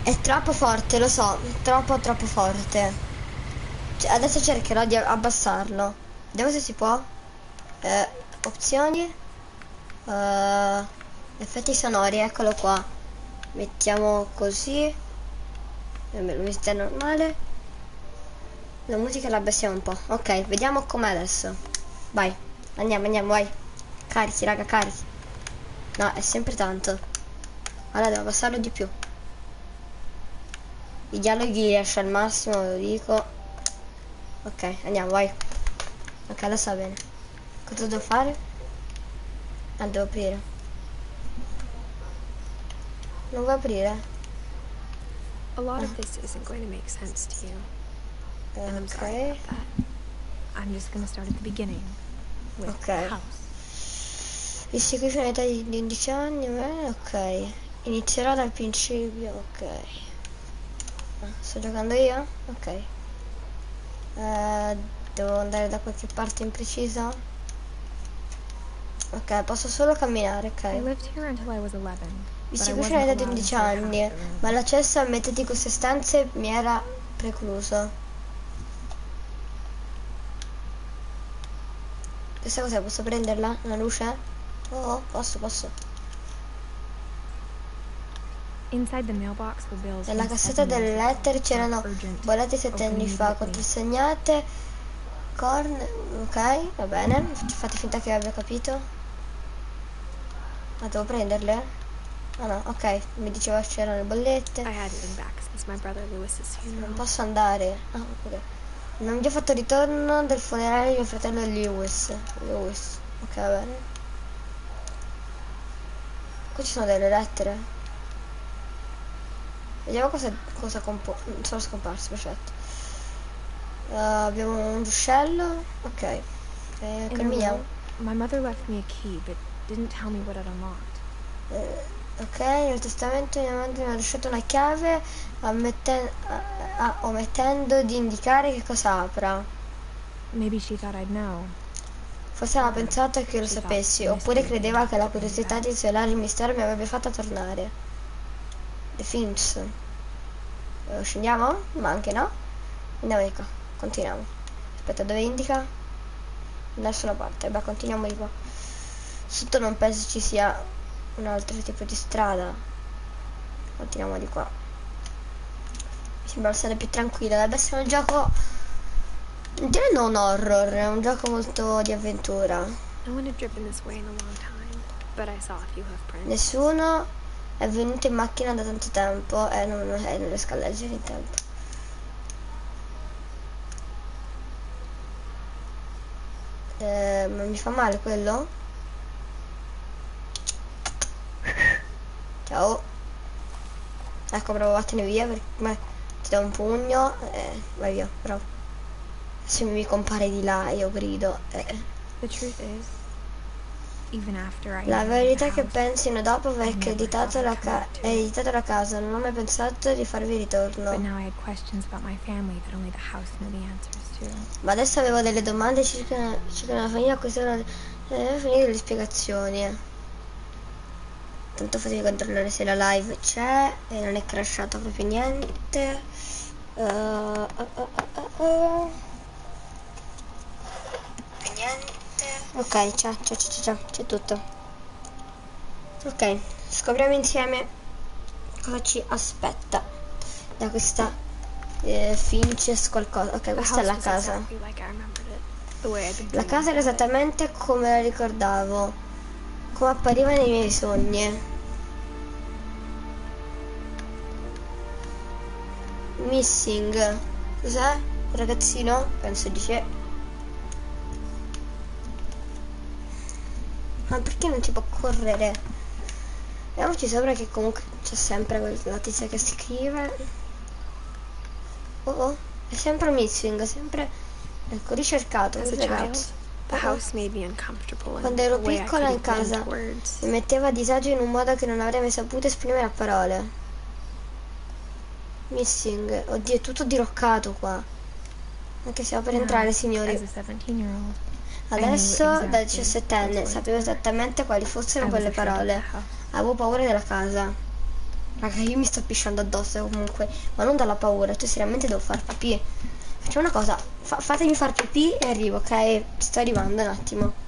È troppo forte, lo so, troppo forte. Cioè, adesso cercherò di abbassarlo. Vediamo se si può. Opzioni. Effetti sonori, eccolo qua. Mettiamo così. Musica normale. La musica la abbassiamo un po'. Ok, vediamo com'è adesso. Vai, andiamo, vai. Carichi, raga, carichi. No, è sempre tanto. Allora devo abbassarlo di più. I dialoghi li lascio al massimo, ve lo dico. Ok, andiamo, vai. Ok, adesso va bene. Cosa devo fare? Ah, devo aprire. Non vuoi aprire? A lot of this isn't going to make sense to you. And I'm sorry Ok. about that. I'm just gonna start at the beginning with the house. Il seguito all'età di 11 anni, ok. Inizierò dal principio, ok. Sto giocando io? Ok. Devo andare da qualche parte imprecisa? Ok, posso solo camminare, ok. I lived here until I was 11. Mi seguisce all'età di 11 anni, ma l'accesso a metà di queste stanze mi era precluso. Questa cosa posso prenderla? Una luce? Oh, posso. Nella cassetta delle lettere c'erano bollette 7 anni fa, contrassegnate, corn, ok, va bene, fate finta che abbia capito. Ma devo prenderle? Ah no, ok, mi diceva che c'erano le bollette. Non posso andare. Ah, ok. Non mi ha fatto ritorno del funerale di mio fratello Lewis. Ok, va bene. Qui ci sono delle lettere. Vediamo cosa sono scomparsi, perfetto. Abbiamo un ruscello. Ok. Camminiamo. My mother left me a key, but didn't tell me what it unlocked. Ok, nel testamento mia madre mi ha lasciato una chiave omettendo di indicare che cosa apra. Maybe she thought I'd know. Forse aveva pensato che lo sapessi, oppure credeva che la curiosità di svelare il mistero mi avrebbe fatto tornare. The Fins. Scendiamo? Ma anche no. Andiamo di qua, continuiamo. Aspetta, dove indica? Da nessuna parte. Beh, continuiamo di qua. Sotto non penso ci sia un altro tipo di strada. Continuiamo di qua. Mi sembra essere più tranquillo. Dovrebbe essere un gioco, non direi non horror, è un gioco molto di avventura. Nessuno è venuto in macchina da tanto tempo e non riesco a leggere in tempo. Ma mi fa male quello? Ciao. Ecco, bravo, vattene via perché ti do un pugno e vai via, bravo. Se mi compare di là io grido. La verità è che pensino dopo aver ereditato la casa, non ho mai pensato di farvi ritorno. Ma adesso avevo delle domande circa la famiglia, a cui sono finite le spiegazioni. Tanto fatevi controllare se la live c'è e non è crashato proprio niente. Ok, c'è tutto. Ok, scopriamo insieme cosa ci aspetta da questa Finches qualcosa. Ok, questa è la casa. La casa era esattamente come la ricordavo, come appariva nei miei sogni. Missing. Cos'è? Un ragazzino? Penso di sì. Ma perché non si può correre? Vediamoci sopra che comunque c'è sempre quella tizia che scrive. Oh, è sempre missing, sempre. Ecco, ricercato, ragazzo. Quando ero piccola in casa mi metteva a disagio in un modo che non avrei mai saputo esprimere a parole. Missing. Oddio, è tutto diroccato qua. Anche siamo per entrare, signori. Adesso, da 17enne, sapevo esattamente quali fossero quelle parole. Avevo paura della casa. Raga, io mi sto pisciando addosso comunque, ma non dalla paura, cioè seriamente devo far pipì. Facciamo una cosa, fatemi far pipì e arrivo, ok? Sto arrivando un attimo.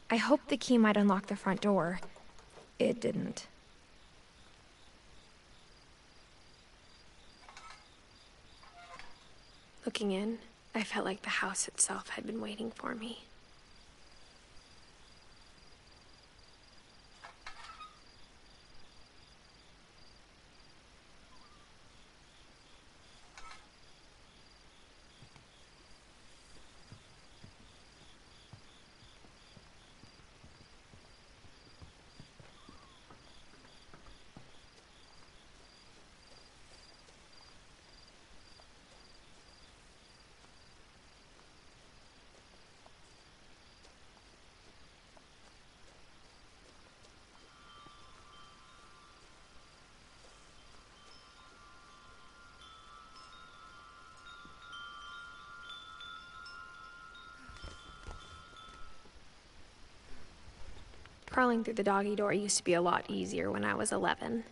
I hoped the key might unlock the front door. It didn't. Looking in, I felt like the house itself had been waiting for me. Crawling through the doggy door used to be a lot easier when I was 11.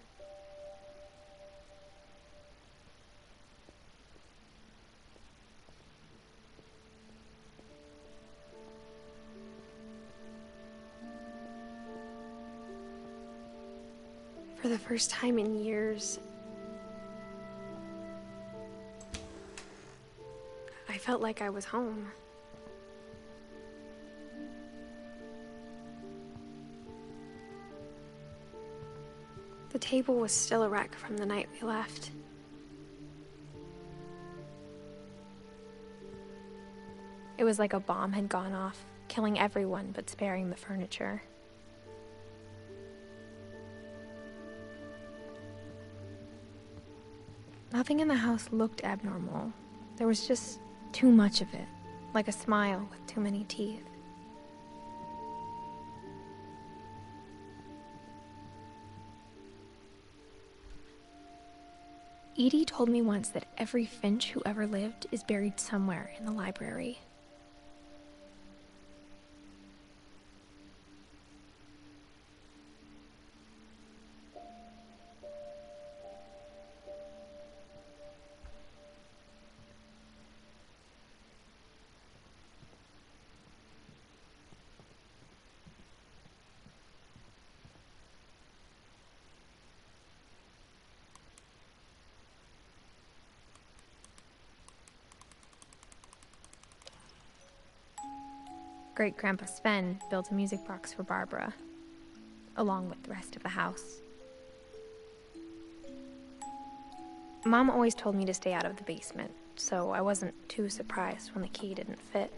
For the first time in years, I felt like I was home. The table was still a wreck from the night we left. It was like a bomb had gone off, killing everyone but sparing the furniture. Nothing in the house looked abnormal. There was just too much of it, like a smile with too many teeth. Edie told me once that every Finch who ever lived is buried somewhere in the library. Great-Grandpa Sven built a music box for Barbara, along with the rest of the house. Mom always told me to stay out of the basement, so I wasn't too surprised when the key didn't fit.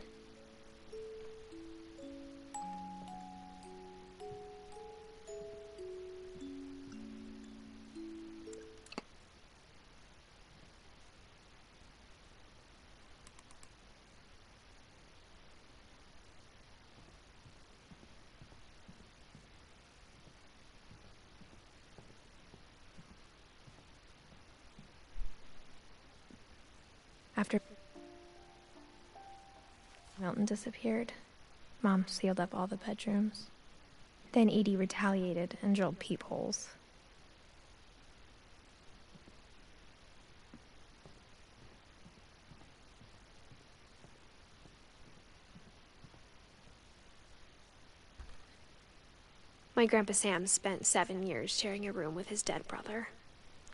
After Milton disappeared, Mom sealed up all the bedrooms. Then Edie retaliated and drilled peepholes. My Grandpa Sam spent 7 years sharing a room with his dead brother,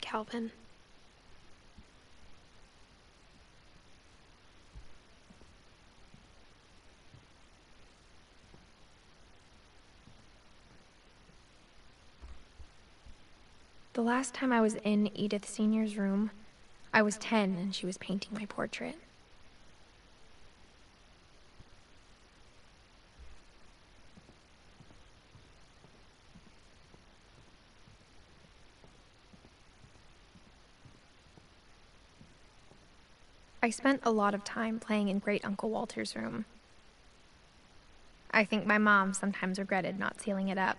Calvin. The last time I was in Edith Sr.'s room, I was 10 and she was painting my portrait. I spent a lot of time playing in Great Uncle Walter's room. I think my mom sometimes regretted not sealing it up.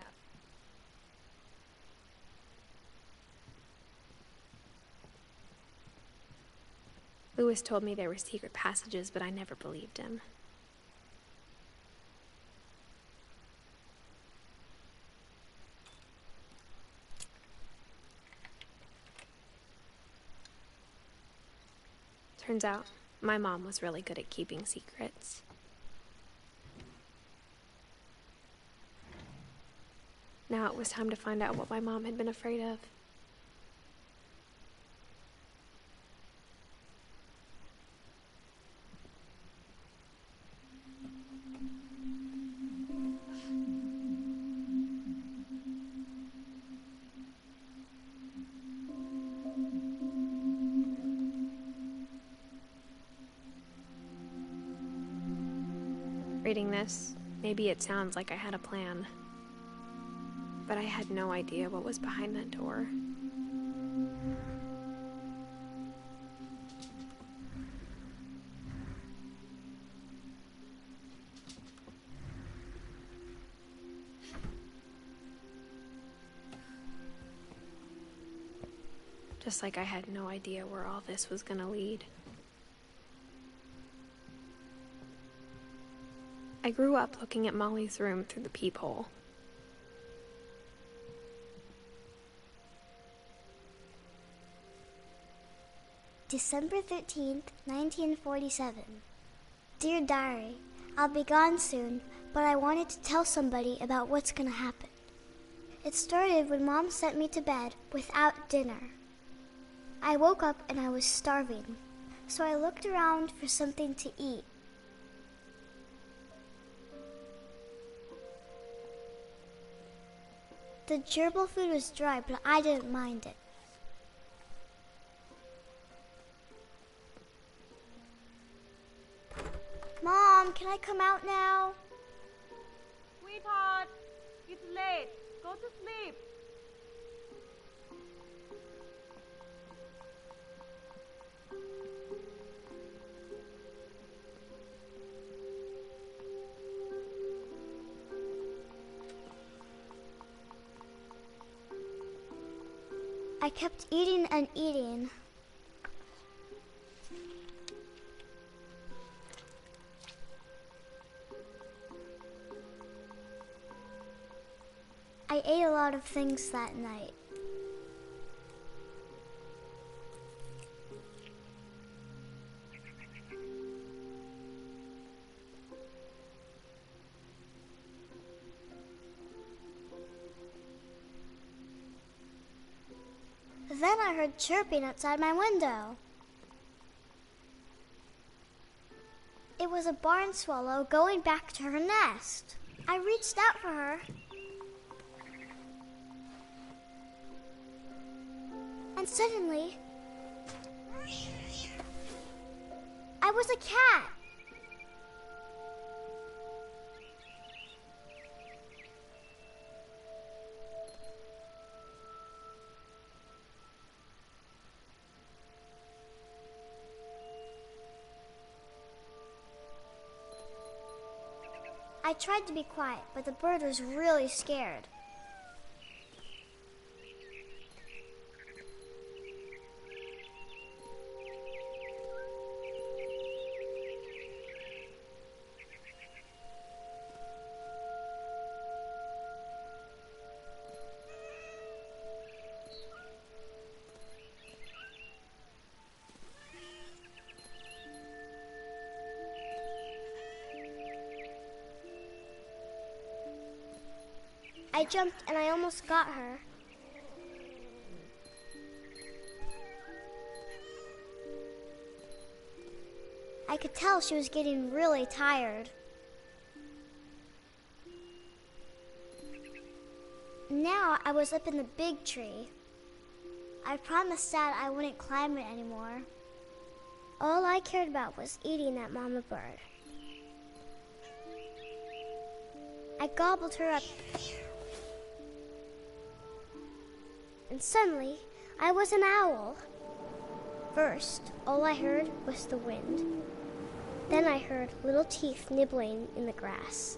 Louis told me there were secret passages, but I never believed him. Turns out, my mom was really good at keeping secrets. Now it was time to find out what my mom had been afraid of. Reading this, maybe it sounds like I had a plan. But I had no idea what was behind that door. Just like I had no idea where all this was gonna lead. I grew up looking at Molly's room through the peephole. December 13th, 1947. Dear Diary, I'll be gone soon, but I wanted to tell somebody about what's gonna happen. It started when Mom sent me to bed without dinner. I woke up and I was starving, so I looked around for something to eat. The gerbil food was dry, but I didn't mind it. Mom, can I come out now? Sweetheart, it's late. Go to sleep. I kept eating and eating. I ate a lot of things that night. Then I heard chirping outside my window. It was a barn swallow going back to her nest. I reached out for her. And suddenly, I was a cat. I tried to be quiet, but the bird was really scared. I I jumped and I almost got her. I could tell she was getting really tired. Now I was up in the big tree. I promised Dad I wouldn't climb it anymore. All I cared about was eating that mama bird. I gobbled her up. And suddenly, I was an owl. First, all I heard was the wind. Then I heard little teeth nibbling in the grass.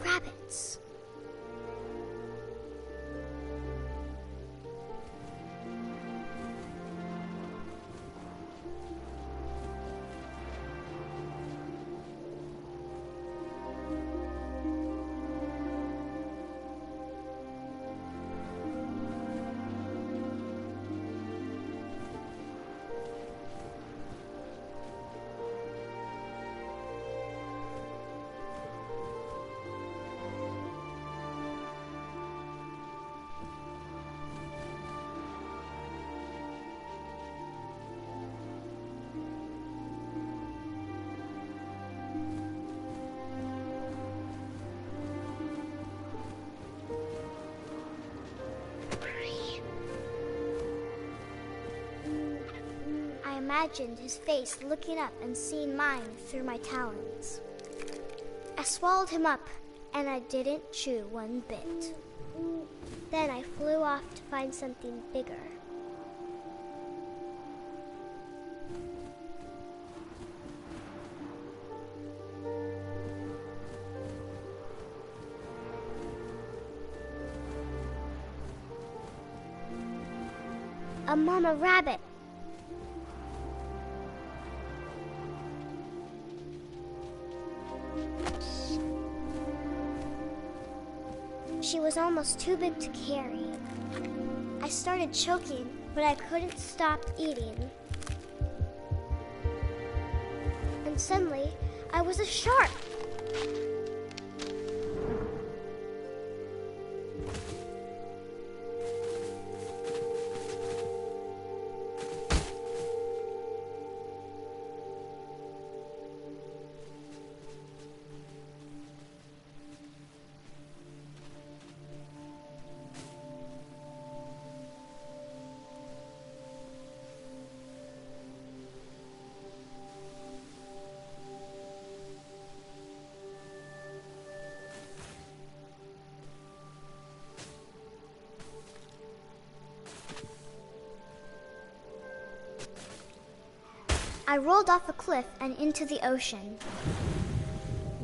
Rabbits. I imagined his face looking up and seeing mine through my talons. I swallowed him up, and I didn't chew one bit. Then I flew off to find something bigger. A mama rabbit. She was almost too big to carry. I started choking, but I couldn't stop eating. And suddenly, I was a shark. I rolled off a cliff and into the ocean.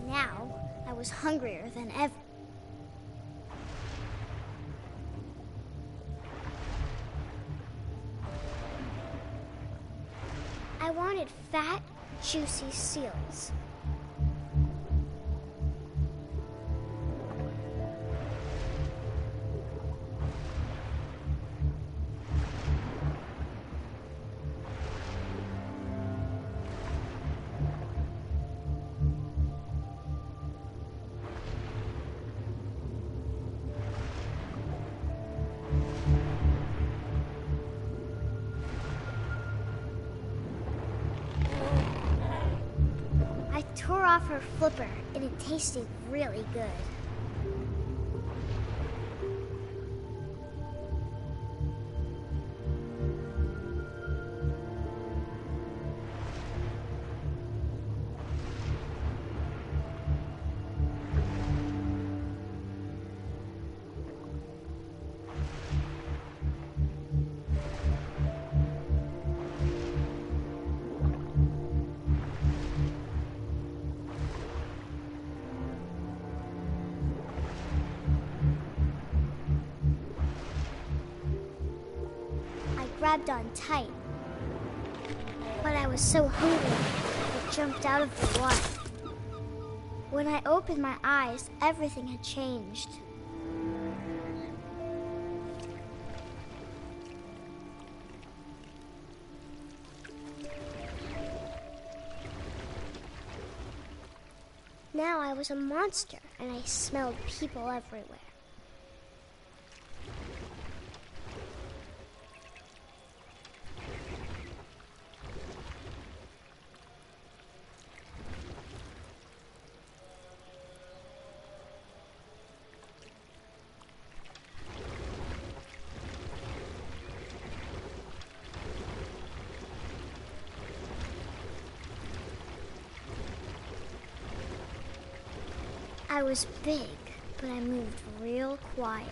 Now, I was hungrier than ever. I wanted fat, juicy seals. I tore off her flipper, and it tasted really good. Grabbed on tight, but I was so hungry I jumped out of the water. When I opened my eyes, everything had changed. now I was a monster and I smelled people everywhere. I was big, but I moved real quiet.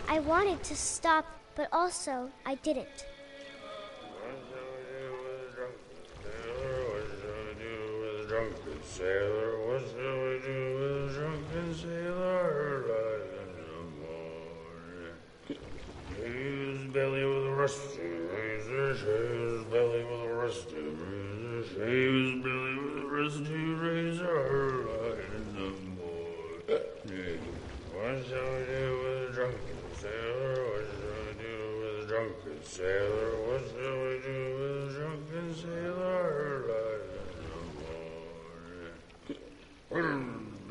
I wanted to stop, but also I didn't. What shall we do with a drunken sailor? His belly with a rusty razor, his belly with a rusty razor, his belly with a rusty razor, light in the morning. What shall we do with a drunken sailor? What shall we do with a drunken sailor? What shall we do with a drunken sailor? Light in the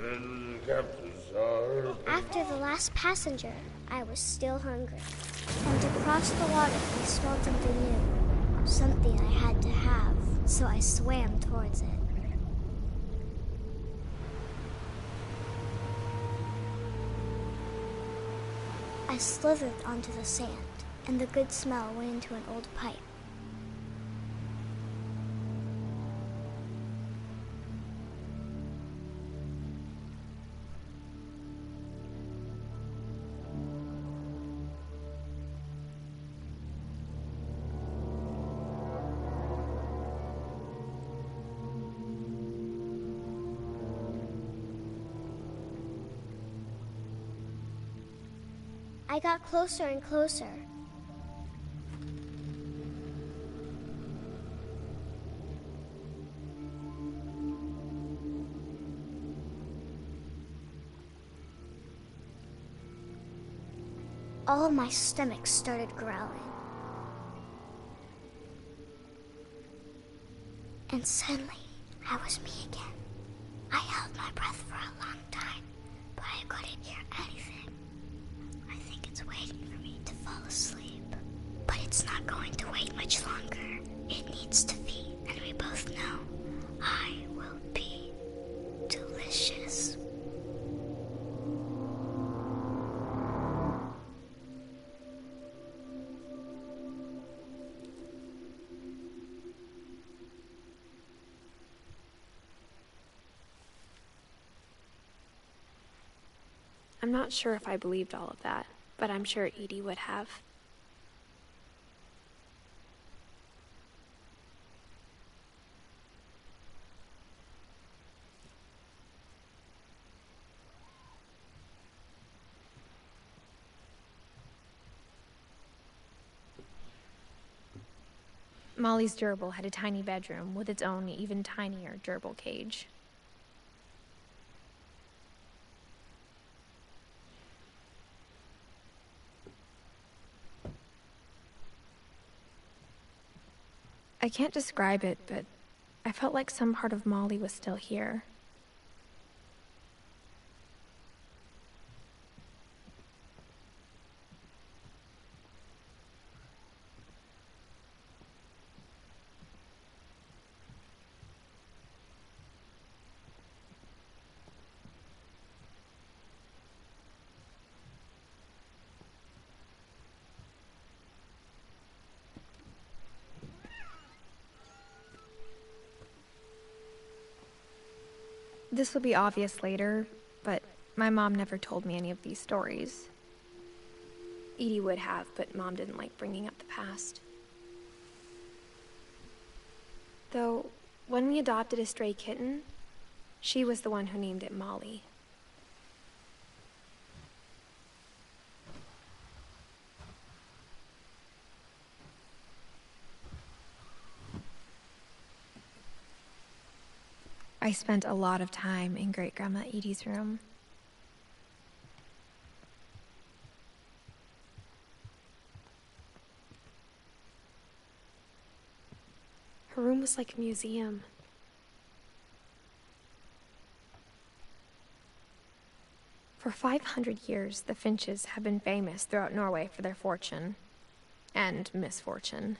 morning. Captain saw. After the last passenger, I was still hungry. And to cross the water, I smelled something new. Something I had to have, so I swam towards it. I slithered onto the sand, and the good smell went into an old pipe. I got closer and closer. All my stomach started growling. And suddenly, I was me again. I held my breath for a long time, but I couldn't hear anything. I think it's waiting for me to fall asleep. But it's not going to wait much longer. It needs to feed, and we both know I will be delicious. I'm not sure if I believed all of that, but I'm sure Edie would have. Molly's gerbil had a tiny bedroom with its own even tinier gerbil cage. I can't describe it, but I felt like some part of Molly was still here. This will be obvious later, but my mom never told me any of these stories. Edie would have, but Mom didn't like bringing up the past. Though, when we adopted a stray kitten, she was the one who named it Molly. I spent a lot of time in Great-Grandma Edie's room. Her room was like a museum. For 500 years, the Finches have been famous throughout Norway for their fortune and misfortune.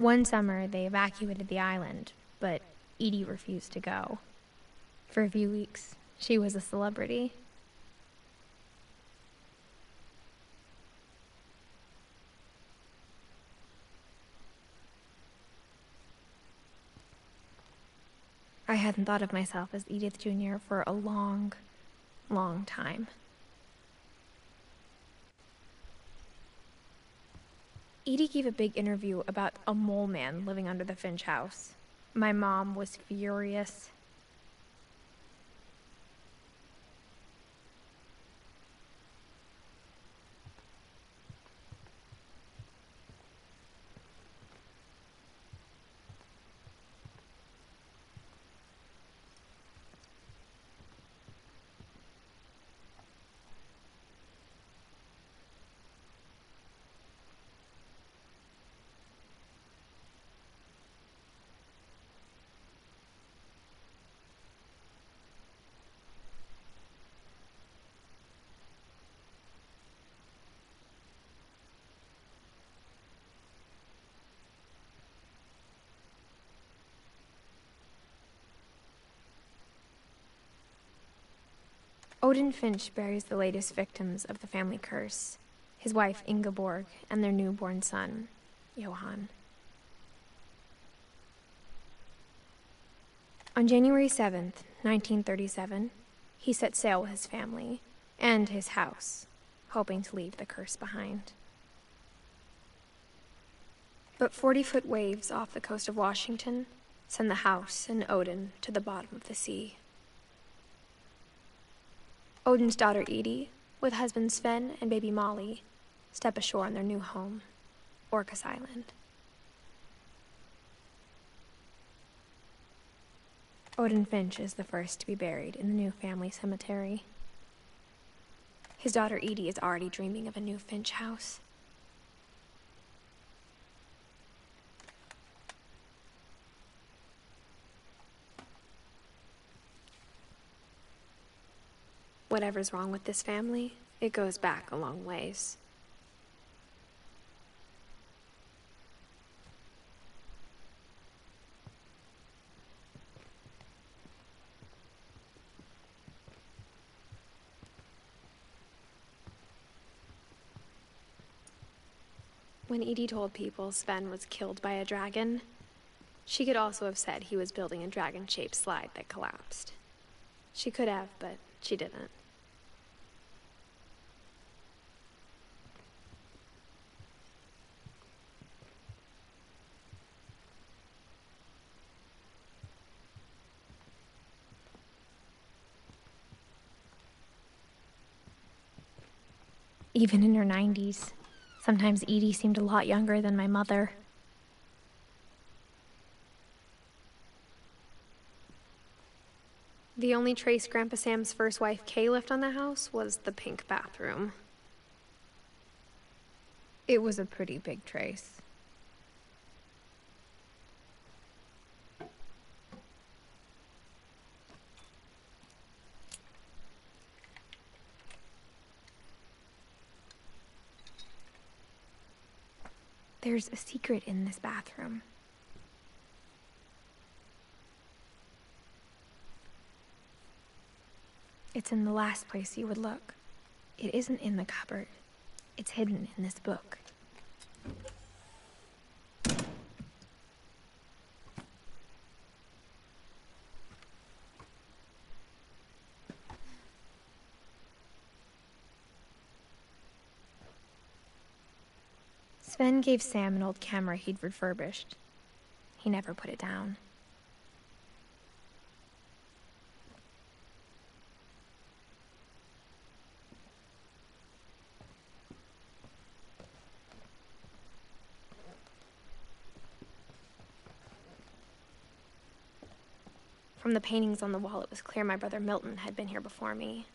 One summer, they evacuated the island, but Edie refused to go. For a few weeks, she was a celebrity. I hadn't thought of myself as Edith Jr. for a long, long time. Edie gave a big interview about a mole man living under the Finch house. My mom was furious. Odin Finch buries the latest victims of the family curse, his wife Ingeborg and their newborn son, Johan. On January 7th, 1937, he set sail with his family and his house, hoping to leave the curse behind. But 40-foot waves off the coast of Washington send the house and Odin to the bottom of the sea. Odin's daughter Edie, with husband Sven and baby Molly, step ashore on their new home, Orcas Island. Odin Finch is the first to be buried in the new family cemetery. His daughter Edie is already dreaming of a new Finch house. Whatever's wrong with this family, it goes back a long ways. When Edie told people Sven was killed by a dragon, she could also have said he was building a dragon-shaped slide that collapsed. She could have, but she didn't. even in her 90s. Sometimes Edie seemed a lot younger than my mother. The only trace Grandpa Sam's first wife, Kay, left on the house was the pink bathroom. It was a pretty big trace. There's a secret in this bathroom. It's in the last place you would look. It isn't in the cupboard. It's hidden in this book. Sven gave Sam an old camera he'd refurbished. He never put it down. From the paintings on the wall, it was clear my brother Milton had been here before me.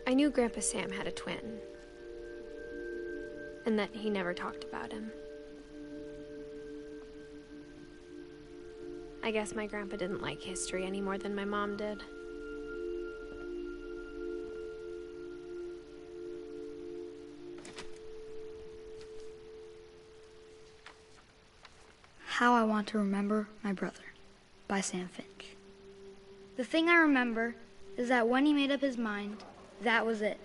I knew Grandpa Sam had a twin, and that he never talked about him. I guess my grandpa didn't like history any more than my mom did. How I Want to Remember My Brother by Sam Finch. The thing I remember is that when he made up his mind, that was it.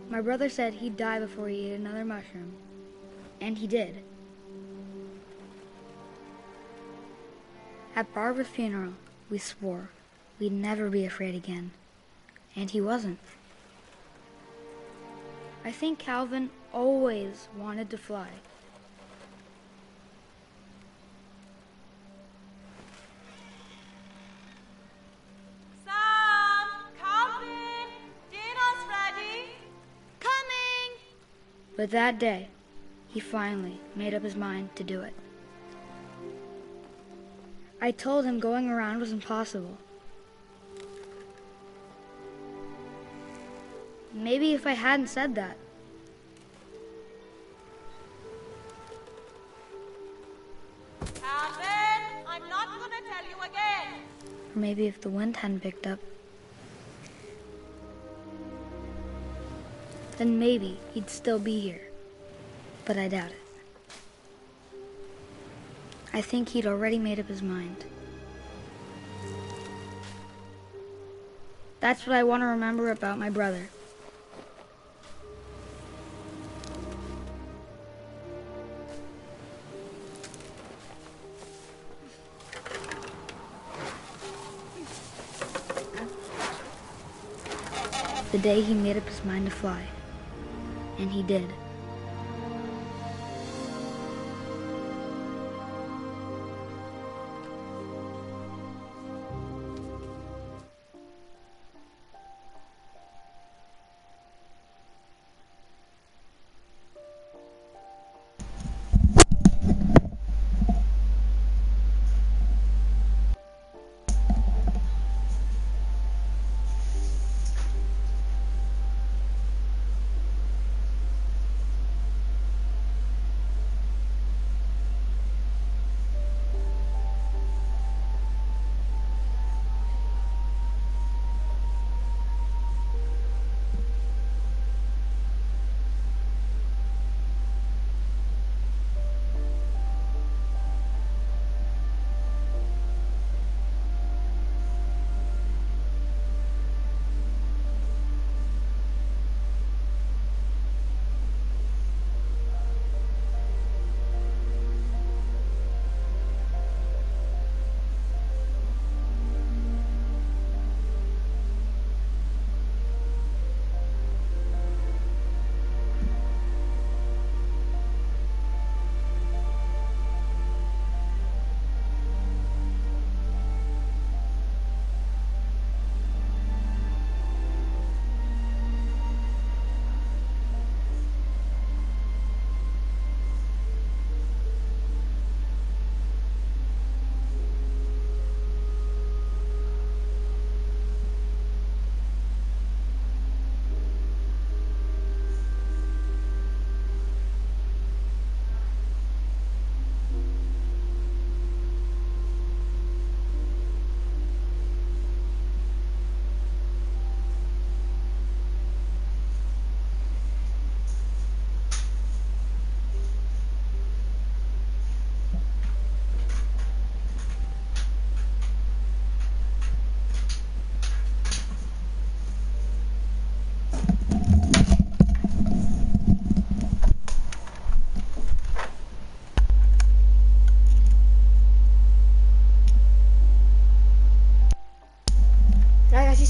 My brother said he'd die before he ate another mushroom, and he did. At Barbara's funeral, we swore we'd never be afraid again, and he wasn't. I think Calvin always wanted to fly. Sam! Calvin! Dinner's ready! Coming! But that day, he finally made up his mind to do it. I told him going around was impossible. Maybe if I hadn't said that. Calvin, I'm not gonna tell you again. Or maybe if the wind hadn't picked up. Then maybe he'd still be here. But I doubt it. I think he'd already made up his mind. That's what I want to remember about my brother. The day he made up his mind to fly. And he did.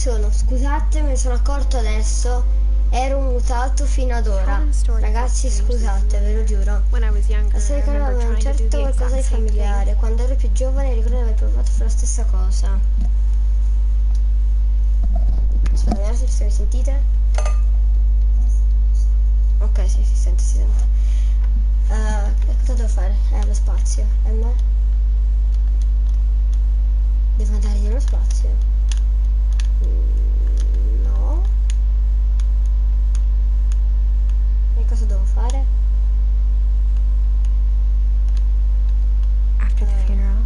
sono. Scusate, me ne sono accorto adesso. Ero mutato fino ad ora. Ragazzi, scusate, ve lo giuro. When I was younger, La I storia remember aveva un trying to do certo the qualcosa di exact same thing. familiare. Quando ero più giovane ricordo di aver provato a fare la stessa cosa. Aspetta, vediamo se mi sentite. Ok, sì, si sente, si sente. Cosa devo fare? Lo spazio. E me? Devo andare nello spazio? No. E cosa devo fare? After the funeral,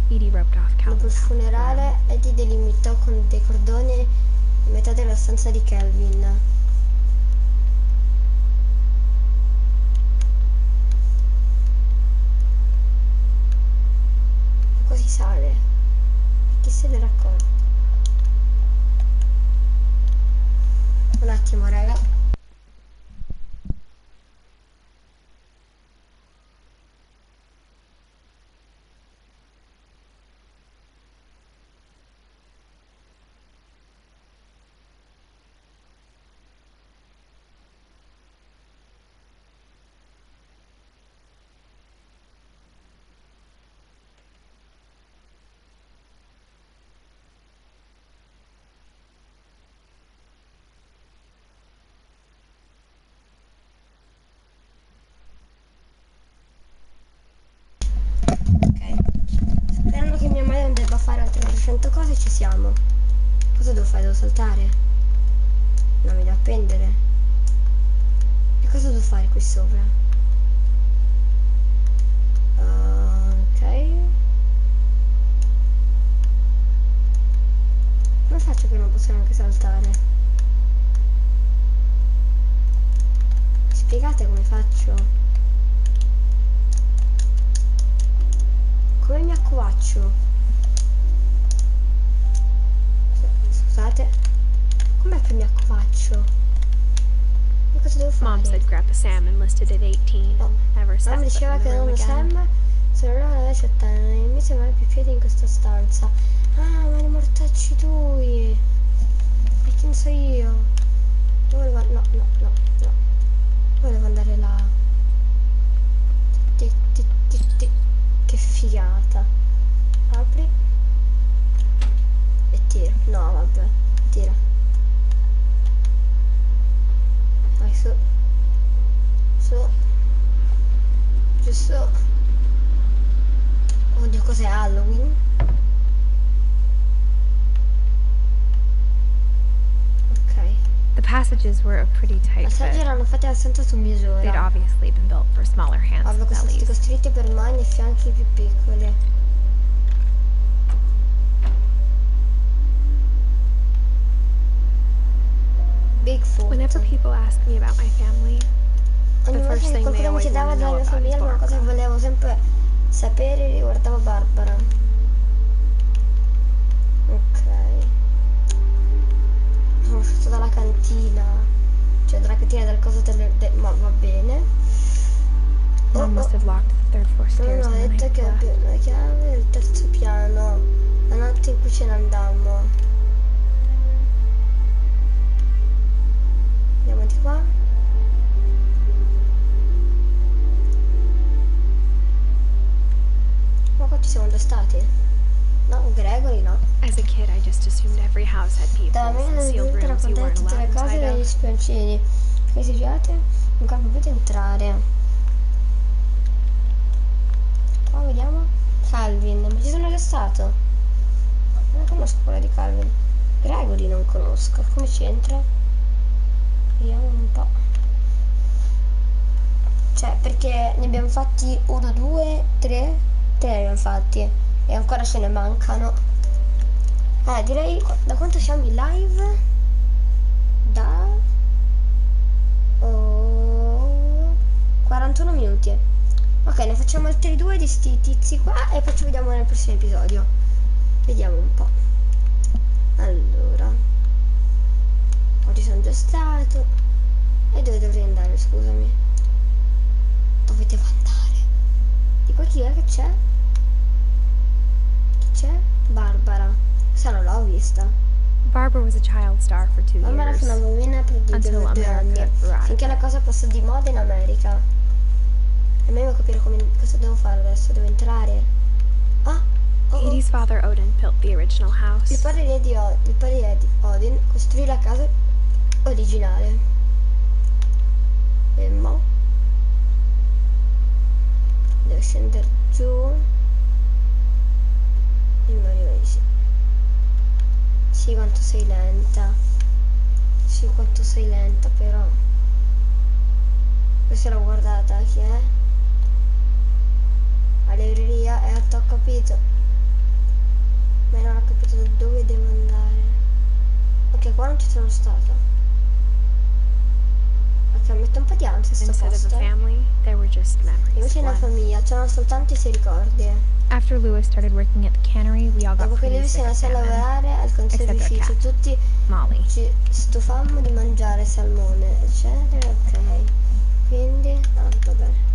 Edie roped off Dopo il Calvin's house. funerale, Eddie delimitò con dei cordoni metà della stanza di Calvin. E così sale. Chi se ne raccorge? Un attimo, raga. Sperando che mia madre non debba fare altre 300 cose, ci siamo. Cosa devo fare? Devo saltare? No, mi devo appendere. E cosa devo fare qui sopra? Ok. Come faccio che non posso neanche saltare? Spiegate come faccio? Come mi accovaccio? Scusate. Com'è che mi accovaccio? E cosa devo fare? Mom said Grandpa Sam enlisted at 18 No. and never set Mamma foot diceva in che the room nonno again. Sam se non aveva 18 anni non mi sembra più piedi in questa stanza. Ah, ma li mortacci tui. E chi ne so io? Dove volevo... No, no, no, no. Volevo andare là. Che figata. Apri. E tira. No, vabbè. Tira. Vai su. Su. Giusto. Oddio, cos'è Halloween? Ok. The passages were a pretty tight Passaggi fit. erano fatti abbastanza su They'd misura. obviously been built for smaller hands Ovvio and che sono stati bellies. costruiti per mani e fianchi più piccoli. Bigfoot. Whenever people ask me about my family, Ogni the volta first che thing they qualcuno mi always chiedeva want to della know mia about is famiglia, una cosa che Barbara. volevo sempre sapere riguardava Barbara. Ok. Sono uscito dalla cantina. Cioè dalla cantina del coso ma va bene. Mom must have locked the third floor stairs Non ho on the detto night che we left. la chiave del terzo piano. La notte in cui ce ne andammo. Andiamo di qua. Ma qua ci siamo già stati? No, Gregory no. As a kid, I just assumed every house had Da peepholes me and sealed devo rooms you raccontare weren't tutte le allowed cose inside degli of. spioncini. Perché se girate non potete entrare. Qua vediamo. Calvin, ma ci sono già stato. Non conosco quella di Calvin. Gregory non conosco. Come ci entra? Vediamo un po'. Cioè, perché ne abbiamo fatti 1, 2, 3. 3 ne abbiamo fatti. E ancora ce ne mancano. Direi da quanto siamo in live? Da 41 minuti. Ok, ne facciamo altri 2 di sti tizi qua e poi ci vediamo nel prossimo episodio. Vediamo un po'. Allora, oggi sono già stato. E dove dovrei andare, scusami? Dove devo andare? Di qua chi è che c'è? Chi c'è? Barbara. Se non l'ho vista. Barbara was a child star for 2 Mamma era years. una bambina prodigio Until per 2 anni, America grew out of finché la it. cosa passò di moda in America. E me devo capire cosa devo fare adesso, devo entrare. Ah, oh, Edie's father Odin built the original house. il padre di Odin costruì la casa originale. E mo devo scendere giù. Immagino di sì. Sì, quanto sei lenta. Sì, quanto sei lenta però. Questa l'ho guardata, chi è? La libreria, ho capito. Ma non ho capito da dove devo andare. Ok, qua non ci sono stata. Ok, metto un po' di ansia sto Instead of a posto. family, there were just memories. Invece nella One. famiglia c'erano soltanto i suoi ricordi. After Lewis started working at the cannery, we all got Dopo che pretty lui si sick of iniziò a salmon. lavorare al Except our conservificio, cat, tutti Molly. ci stufammo di mangiare salmone, eccetera, ok. Quindi, va bene.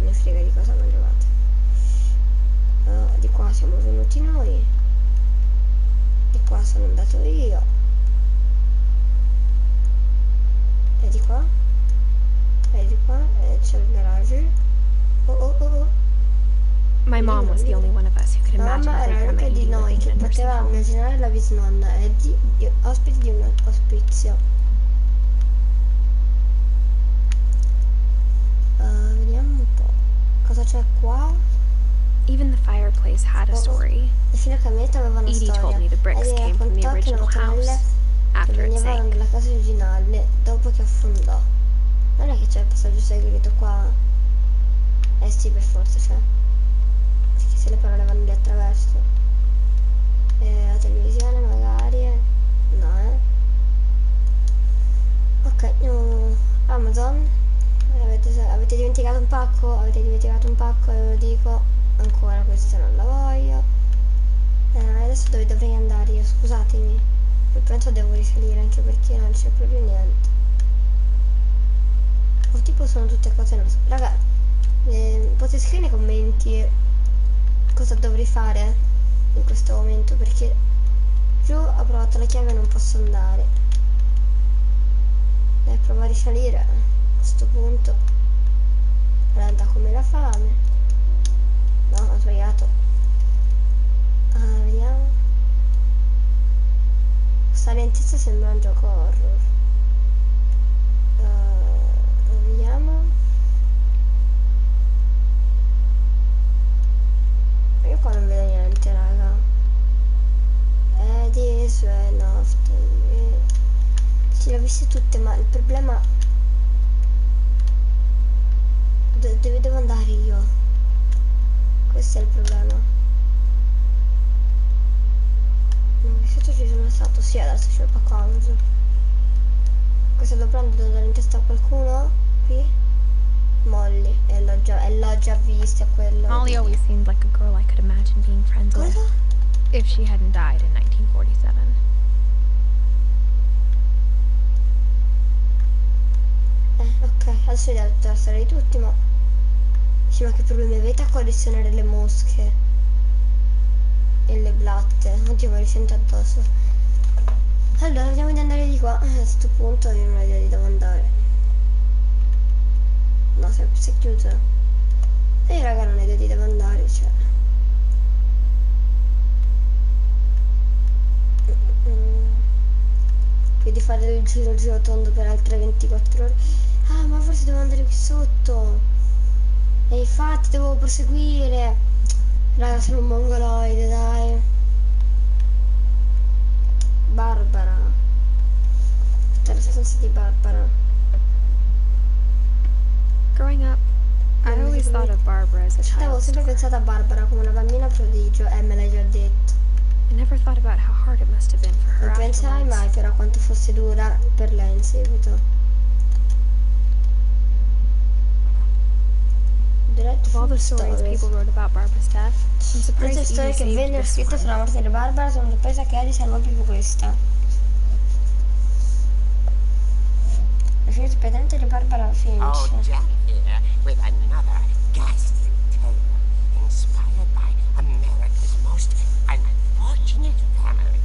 Mi frega di cosa mangiavate. Di qua siamo venuti noi. Di qua sono andato io. E di qua? E di qua? E c'è il garage. Oh. My mom was the only one of us who could imagine Mamma era Grandma l'unica di Edie noi living che in a nursing poteva home. immaginare la bisnonna e ospiti di un ospizio. Vediamo un po'. Cosa c'è qua? Even the fireplace had a story. Le fine camminette aveva una Edie storia. told me the bricks Edie came from the raccontò che le original mattonelle house che after it venivano sank. dalla casa originale dopo che affondò. Non è che c'è il passaggio segreto qua. Eh sì, per forza c'è. Perché se le parole vanno lì attraverso. La televisione magari. No, Ok, Amazon. Avete dimenticato un pacco? Avete dimenticato un pacco e ve lo dico. Ancora questa non la voglio. Adesso dove dovrei andare io? Scusatemi. Per pronto devo risalire anche perché non c'è proprio niente. O tipo sono tutte cose nostre. Raga, potete scrivere nei commenti cosa dovrei fare in questo momento perché giù ho provato la chiave e non posso andare. Provo a risalire a questo punto. Lenta come la fame. No, ho sbagliato. Vediamo. Questa lentezza sembra un gioco horror. Vediamo. Io qua non vedo niente, raga. This way not. Sì, le ho viste tutte, ma il problema dove devo andare io? Questo è il problema. Non vi sento ci sono stato. Sì, adesso c'è il pacco Amazon. Questo lo prendo, devo dare in testa a qualcuno? Qui? Molly, e l'ho già vista quello. Molly always seemed like a girl I could imagine being friends with Cosa? if she hadn't died in 1947. Ok, adesso devo tassare di tutti, ma... Sì, ma che problemi avete a collezionare le mosche? E le blatte? Oddio, me li sento addosso. Allora, vediamo di andare di qua. A questo punto io non ho idea di dove andare. No, si è chiuso. E raga, non ho idea di dove andare, cioè... Quindi fare il giro tondo per altre 24 ore. Ah, ma forse devo andare qui sotto. E infatti devo proseguire. Raga, sono un mongoloide, dai. Barbara. Tutta la stanza di Barbara. Growing up, I always thought of Barbara as a Avevo child sempre star. pensato a Barbara come una bambina prodigio, e me l'hai già detto. I never thought about how hard it must have been for her Non penserai afterwards. mai però quanto fosse dura per lei in seguito. Of all the stories people wrote about Barbara's death, I'm Tutte le surprised storie Edie che saved vennero this scritte one. sulla morte di Barbara, sono sorpresa che Eddie salvò proprio questa. La fine sorprendente di Barbara Finch. Oh, Jack here with another ghastly tale inspired by America's most unfortunate family.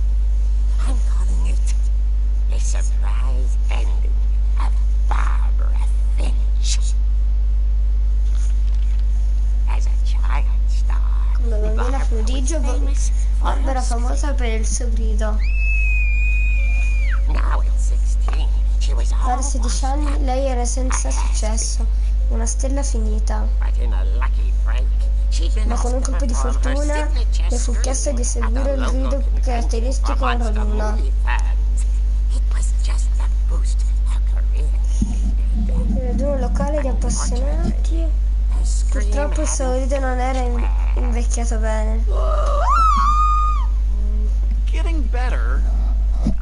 Barbara famosa per il suo grido. Now at 16, she was A 16 anni lei era senza successo, una stella finita. But in a lucky break, she'd been Ma con un colpo di fortuna le fu chiesto di seguire il grido caratteristico a un raduno. It was just a boost to her career. Il raduno locale di appassionati. Purtroppo il suo grido non era invecchiato bene. Getting better.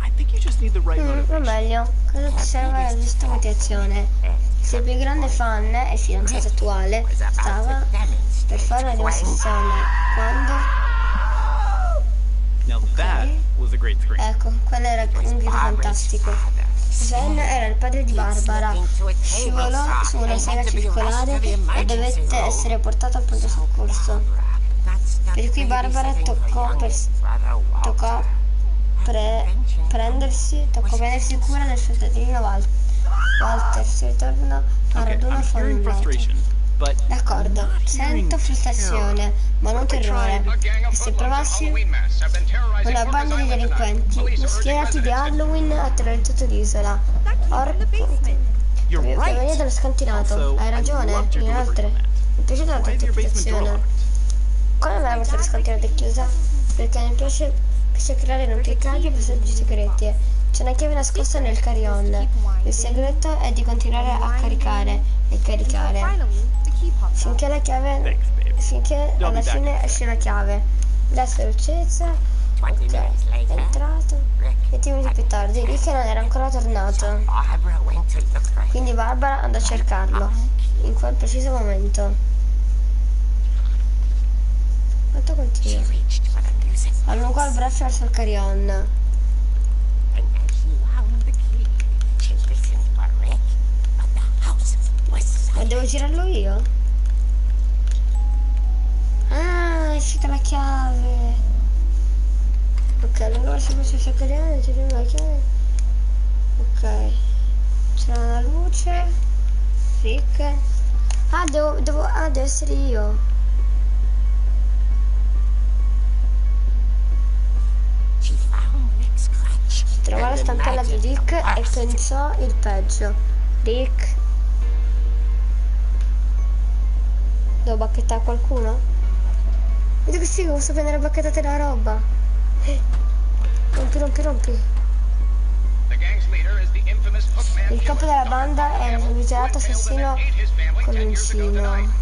I think you just need the right O motivation. meglio, cosa ti serve la giusta motivazione? Il suo più grande fan e fidanzato attuale stava per fare una dimostrazione. Quando? Now that was a great scream. Ecco, quello era un grido fantastico. Sven era il padre di Barbara. Scivolò su una sega circolare e dovette essere portato al pronto soccorso. Per cui Barbara toccò prendersi cura del suo fratellino Walter. Si ritorna a Okay, raduno I'm hearing affannato. frustration, but D'accordo, sento frustrazione, ma non terrore. E se provassi una banda di delinquenti mascherati di Halloween ha terrorizzato l'isola. you're Provieni right. dallo scantinato. Also, Hai I ragione, loved your inoltre. delivery on that. Mi è piaciuta la tua Why is your basement door interpretazione. locked? Come mai la porta dello scantinato è chiusa? Perché mi piace creare rompicagli e passaggi segreti. C'è una chiave nascosta nel carillon. Il segreto è di continuare a caricare e caricare finché la chiave Thanks, babe. finché alla fine esce la chiave. L'asse è accesa. 20 Ok, minutes è later, entrato. 20 minuti più tardi, Rick non era ancora tornato. Barbara went to look for him. Quindi Barbara andò a cercarlo in quel preciso momento. Quanto She continua? reached for the music Allungò il braccio verso il carillon. and as she wound the key, she listened for Rick, but the house was Ma silent. devo girarlo io? Ah, è uscita la chiave. Ok, allungò verso il braccio del carillon, girando la chiave. Ok. C'era una luce. Rick. Ah, devo essere io. She found Rick's clutch. Trovò la and stampella di imagined Rick the e worst. pensò il peggio. Rick. Devo bacchettare qualcuno? Vedo che sì, posso prendere bacchettate la roba. Rompi. Il capo della banda era un famigerato assassino con l'uncino.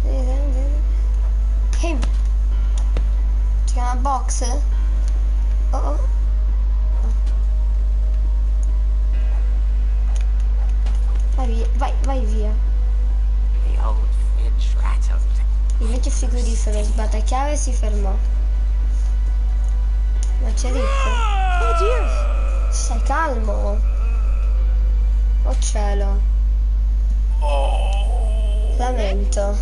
Hey, si chiama Box? Oh. Vai via. The old fridge rattled. Il vecchio frigorifero sbattachiava e si fermò. Ma c'è Rick? Oh Dio! Stai calmo! Oh cielo! Lamento.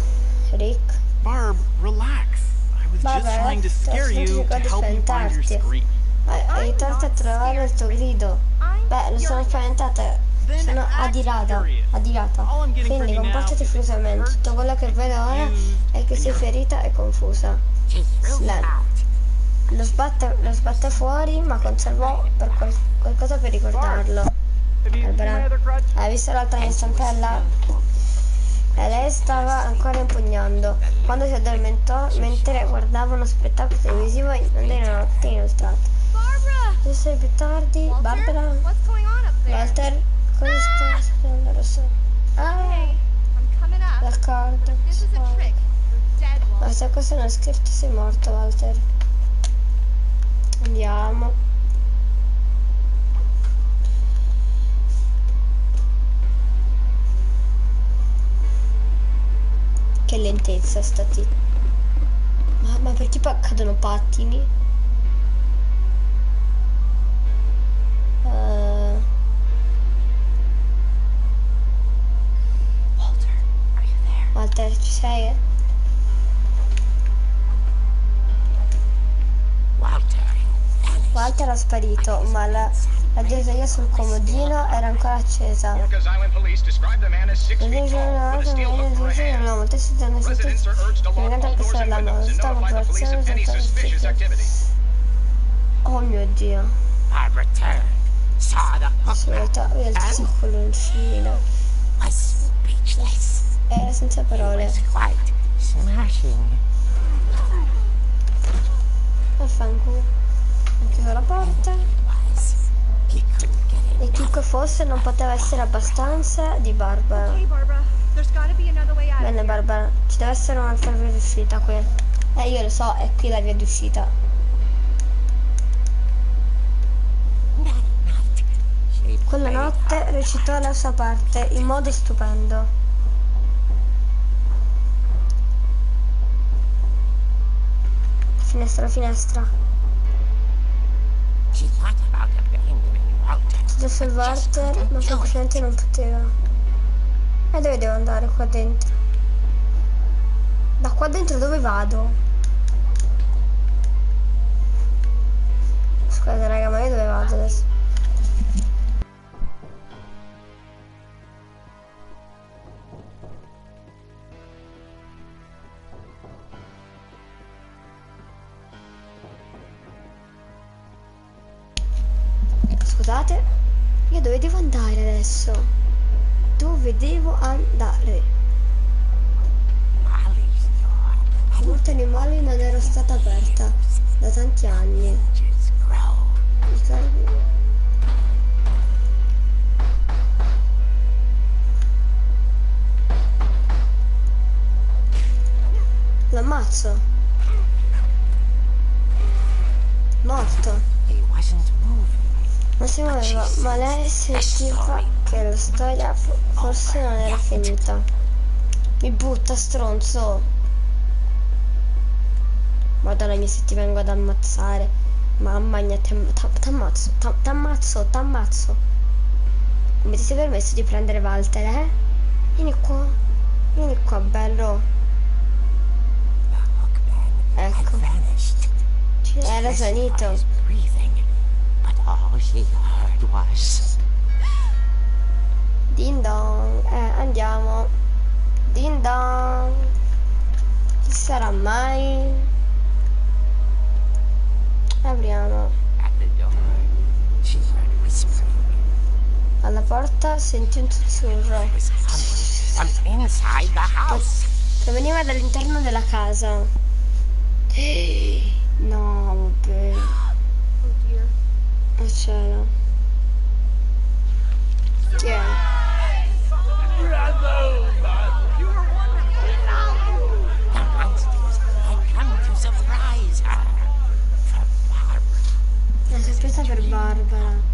Rick? Barb, relax. I was Barbara, just trying to scare you to cercavo di help you find your spaventarti. scream. Aiutarti a trovare il tuo grido. Beh, non sono spaventata. Sono adirata. Quindi comportati furiosamente. Tutto quello che vedo ora è che sei ferita e confusa. She threw him Slam. out. Lo sbatte fuori, ma conservò per qualcosa per ricordarlo. Have you seen my Barbara, other crutch? hai visto l'altra mia stampella? E lei stava ancora impugnando quando si addormentò mentre guardava uno spettacolo televisivo in una notte inoltrata. Barbara! 2 ore più tardi, Barbara, What's going on up there? Walter, cosa sta succedendo? Lo so. Ah, I'm coming up. d'accordo. This is a trick. You're dead, Ma Walt. se questo non è scherzo sei morto, Walter. Andiamo. Che lentezza stati. Ma perché poi cadono pattini? Walter, ci sei? Walter vanished. Walter è sparito, ma La dieta sul comodino era ancora accesa. Orcas Island police described the man as 6 feet tall with a steel hook for a hand. Residents are urged to lock all doors and windows and notify the police of any suspicious activity. Oh mio Dio. Barbara turned, saw the Assolutamente, hookman, il and coloncino. was speechless. Era senza It parole. was quite smashing. Vaffanculo. Ho chiuso la porta. He couldn't get E in. chiunque fosse non poteva essere abbastanza di Barbara. Okay, Barbara. There's gotta be another way out. Bene Barbara, ci deve essere un'altra via d'uscita qui. Io lo so, è qui la via d'uscita. Quella notte recitò la sua parte in modo stupendo. Finestra, finestra. She thought about abandoning Walter. Giusto il Walter, ma semplicemente non poteva. E dove devo andare qua dentro? Da qua dentro dove vado? Scusate raga, ma io dove vado adesso? Scusate, io dove devo andare adesso? Dove devo andare? Molly's door. La porta di Molly non era stata aperta da tanti anni. Just grow. I carabinieri. L'ammazzo. Morto. He wasn't moving. Non si muoveva, ma lei sentiva che la storia forse non era finita. Mi butta, stronzo. Madonna mia, se ti vengo ad ammazzare. Mamma mia, t'ammazzo, t'ammazzo. Come ti sei permesso di prendere Walter, eh? Vieni qua, bello. The hookman had Ecco, vanished. era svanito. His breathing, but all she heard was Din dong, andiamo. Din dong. Chi sarà mai? Apriamo. at the door. She heard whispering. Alla porta sentì un sussurro It was coming from inside the house. che veniva dall'interno della casa. No, vabbè. Oh dear. Oh cielo. Chi è? The monsters had come to surprise her. For Barbara, Una sorpresa per Barbara.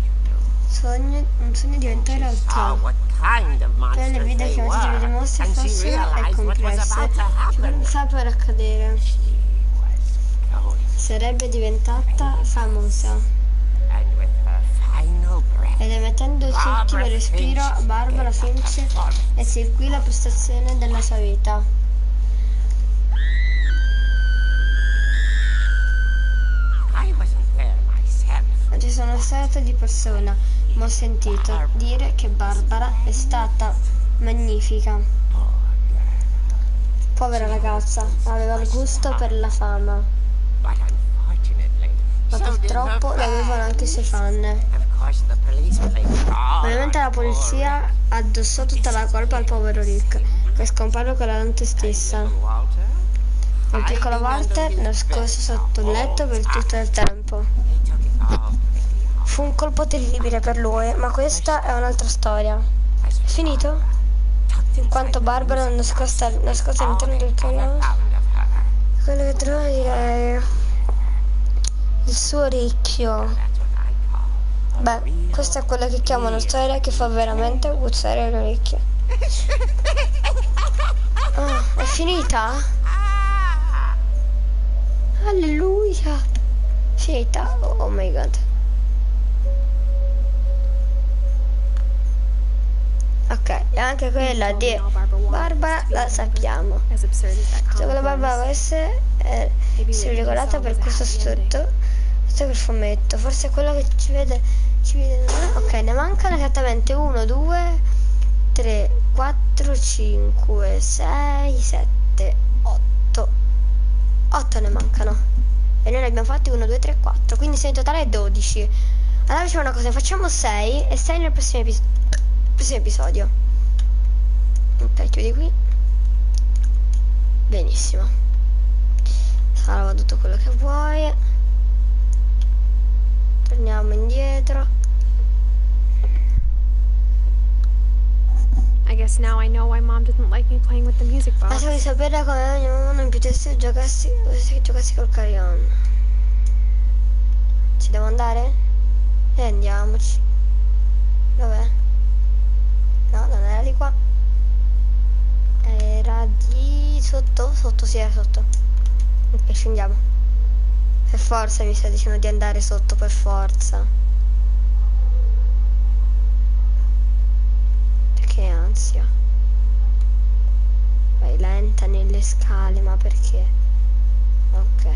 Un sogno diventò saw realtà. what kind of Per le monsters vide they che oggi delle were, mostre and she fossero e realized what was complesse. about to Ci happen. sta per accadere. She was going, Sarebbe diventata famosa. and with her final breath, Ed emettendo il suo ultimo respiro, Barbara Finch eseguì la prestazione della sua vita. I wasn't there myself. Non ci sono stato di persona, ma ho sentito dire che Barbara è stata magnifica. Povera ragazza, aveva il gusto per la fama, But unfortunately, ma so did her purtroppo l'avevano anche i suoi fan. Of course, the police blamed all Ovviamente la on poor polizia addossò tutta la colpa al povero Rick, che scomparve con la notte stessa. Rick. Walter, Il piccolo Walter nascosto sotto il letto per tutto il tempo. he took it all pretty hard. Fu un colpo terribile per lui, ma questa è un'altra storia. È finito? In quanto Barbara nascosta all'interno del camion, quello che trovi è il suo orecchio. Beh, questa è quella che chiamano storia che fa veramente guzzare le orecchie. Oh, è finita? Alleluia! Finita, oh my god. Ok, e anche quella di Barbara la sappiamo. As absurd as that Se comic quella Barbara was. avesse si è regolata per questo assurdo, questo è il fumetto. Forse quello che ci vede Ok, ne mancano esattamente 1, 2, 3, 4, 5, 6, 7, 8. 8 ne mancano. E noi ne abbiamo fatti 1, 2, 3, 4. Quindi se in totale 12. Allora facciamo una cosa, facciamo 6 e 6 nel prossimo episodio. Ok, chiudi qui. Benissimo. Salva tutto quello che vuoi. Torniamo indietro. I guess now I know why Mom didn't like me playing with the music box. Adesso di sapere come mia mamma non impedisse che giocassi col carillon. Ci devo andare? E andiamoci. Dov'è? No, non era di qua. Era di sotto? Sotto, sì, era sotto. Ok, scendiamo. Per forza mi sta dicendo di andare sotto, per forza. Che ansia. Vai lenta nelle scale, ma perché? Ok.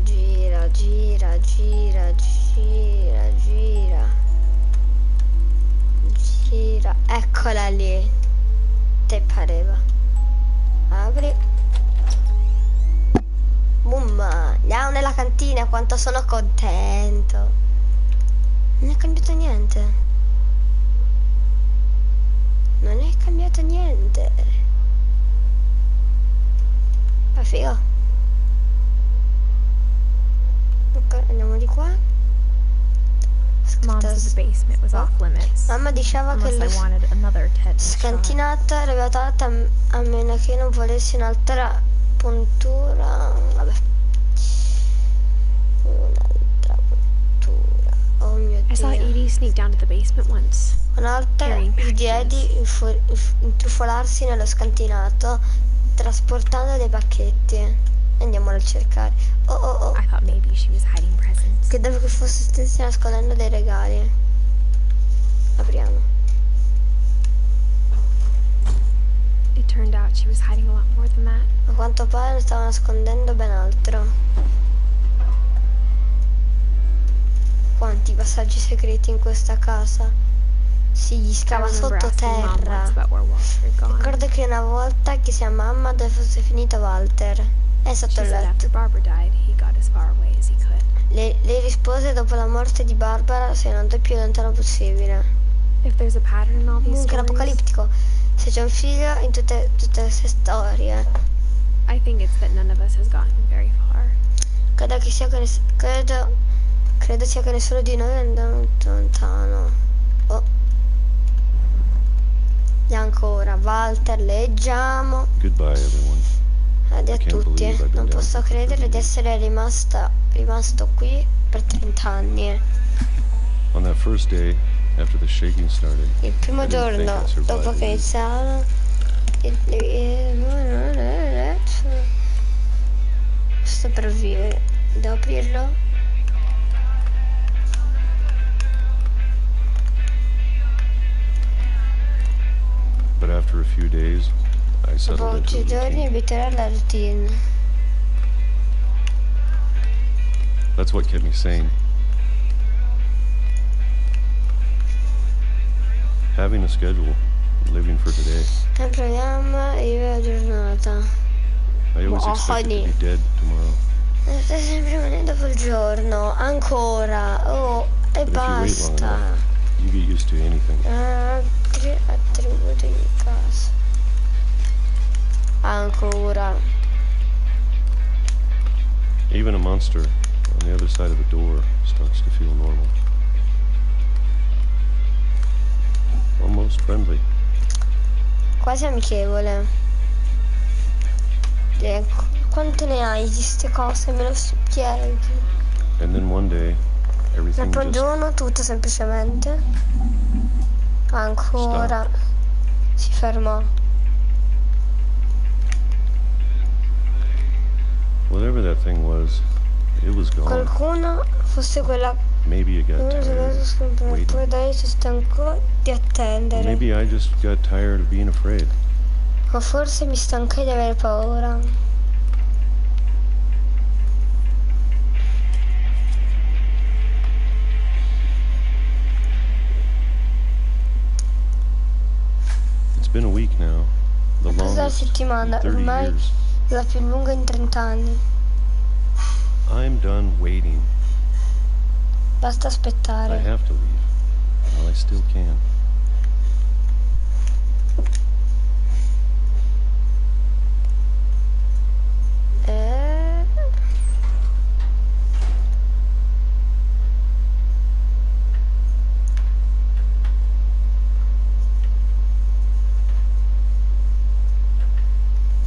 Gira, gira, gira, gira, gira. Gira. Eccola lì. Te pareva. Apri. Boom. Andiamo nella cantina, quanto sono contento. Non è cambiato niente. Non è cambiato niente. Ma figo. Ok, andiamo di qua. Mom said the basement was off limits. Mamma diceva che la scantinata era vietata a meno che non volessi un'altra puntura. Vabbè. Un'altra puntura. Oh mio I saw Dio. Edie sneak down to the basement once. Un'altra vidi Eddie intrufolarsi nello scantinato trasportando dei pacchetti. Andiamolo a cercare. Oh oh oh. I thought maybe she was hiding presents. Credevo che stessi nascondendo dei regali. Apriamo. It turned out she was hiding a lot more than that. A quanto pare ne stava nascondendo ben altro. Quanti passaggi segreti in questa casa. Si scava sottoterra. Ricordo che una volta chiesi a mamma dove fosse finito Walter. È sotto il letto. Lei rispose dopo la morte di Barbara sei andato il più lontano possibile. Comunque l'apocalittico. Se c'è un figlio in tutte queste storie. Credo sia che nessuno di noi è andato lontano. Oh. E ancora, Walter, leggiamo. Goodbye, everyone. Addio a tutti. Non posso credere di essere rimasto qui per 30 anni. On that first day, after the shaking started, Il primo giorno dopo che iniziarono sto per vivere. Devo aprirlo? But after a few days, I settled into Pochi giorni abiterò la routine. That's what kept me sane. Having a schedule, living for today. Un programma e vivo la giornata. I always expected to be dead tomorrow. Stai sempre rimanendo dopo il giorno. Ancora. Oh, e basta. You get used to anything. Altri attributi di casa. Ancora. Even a monster on the other side of the door starts to feel normal. Almost friendly. Quasi amichevole. Quante ne hai di queste cose? Me lo spieghi? And then one day, everything Un giorno tutto semplicemente. Ancora. Si fermò. Whatever that thing was, it was gone. Qualcuno fosse quella. Maybe you got tired. Poi dai si stancò di attendere. Maybe I just got tired of being afraid. O forse mi stancai di avere paura. been a week now. The Questa longest in settimana, 30 ormai years. la più lunga in 30 anni. I'm done waiting. Basta I aspettare. have to leave. While I still can.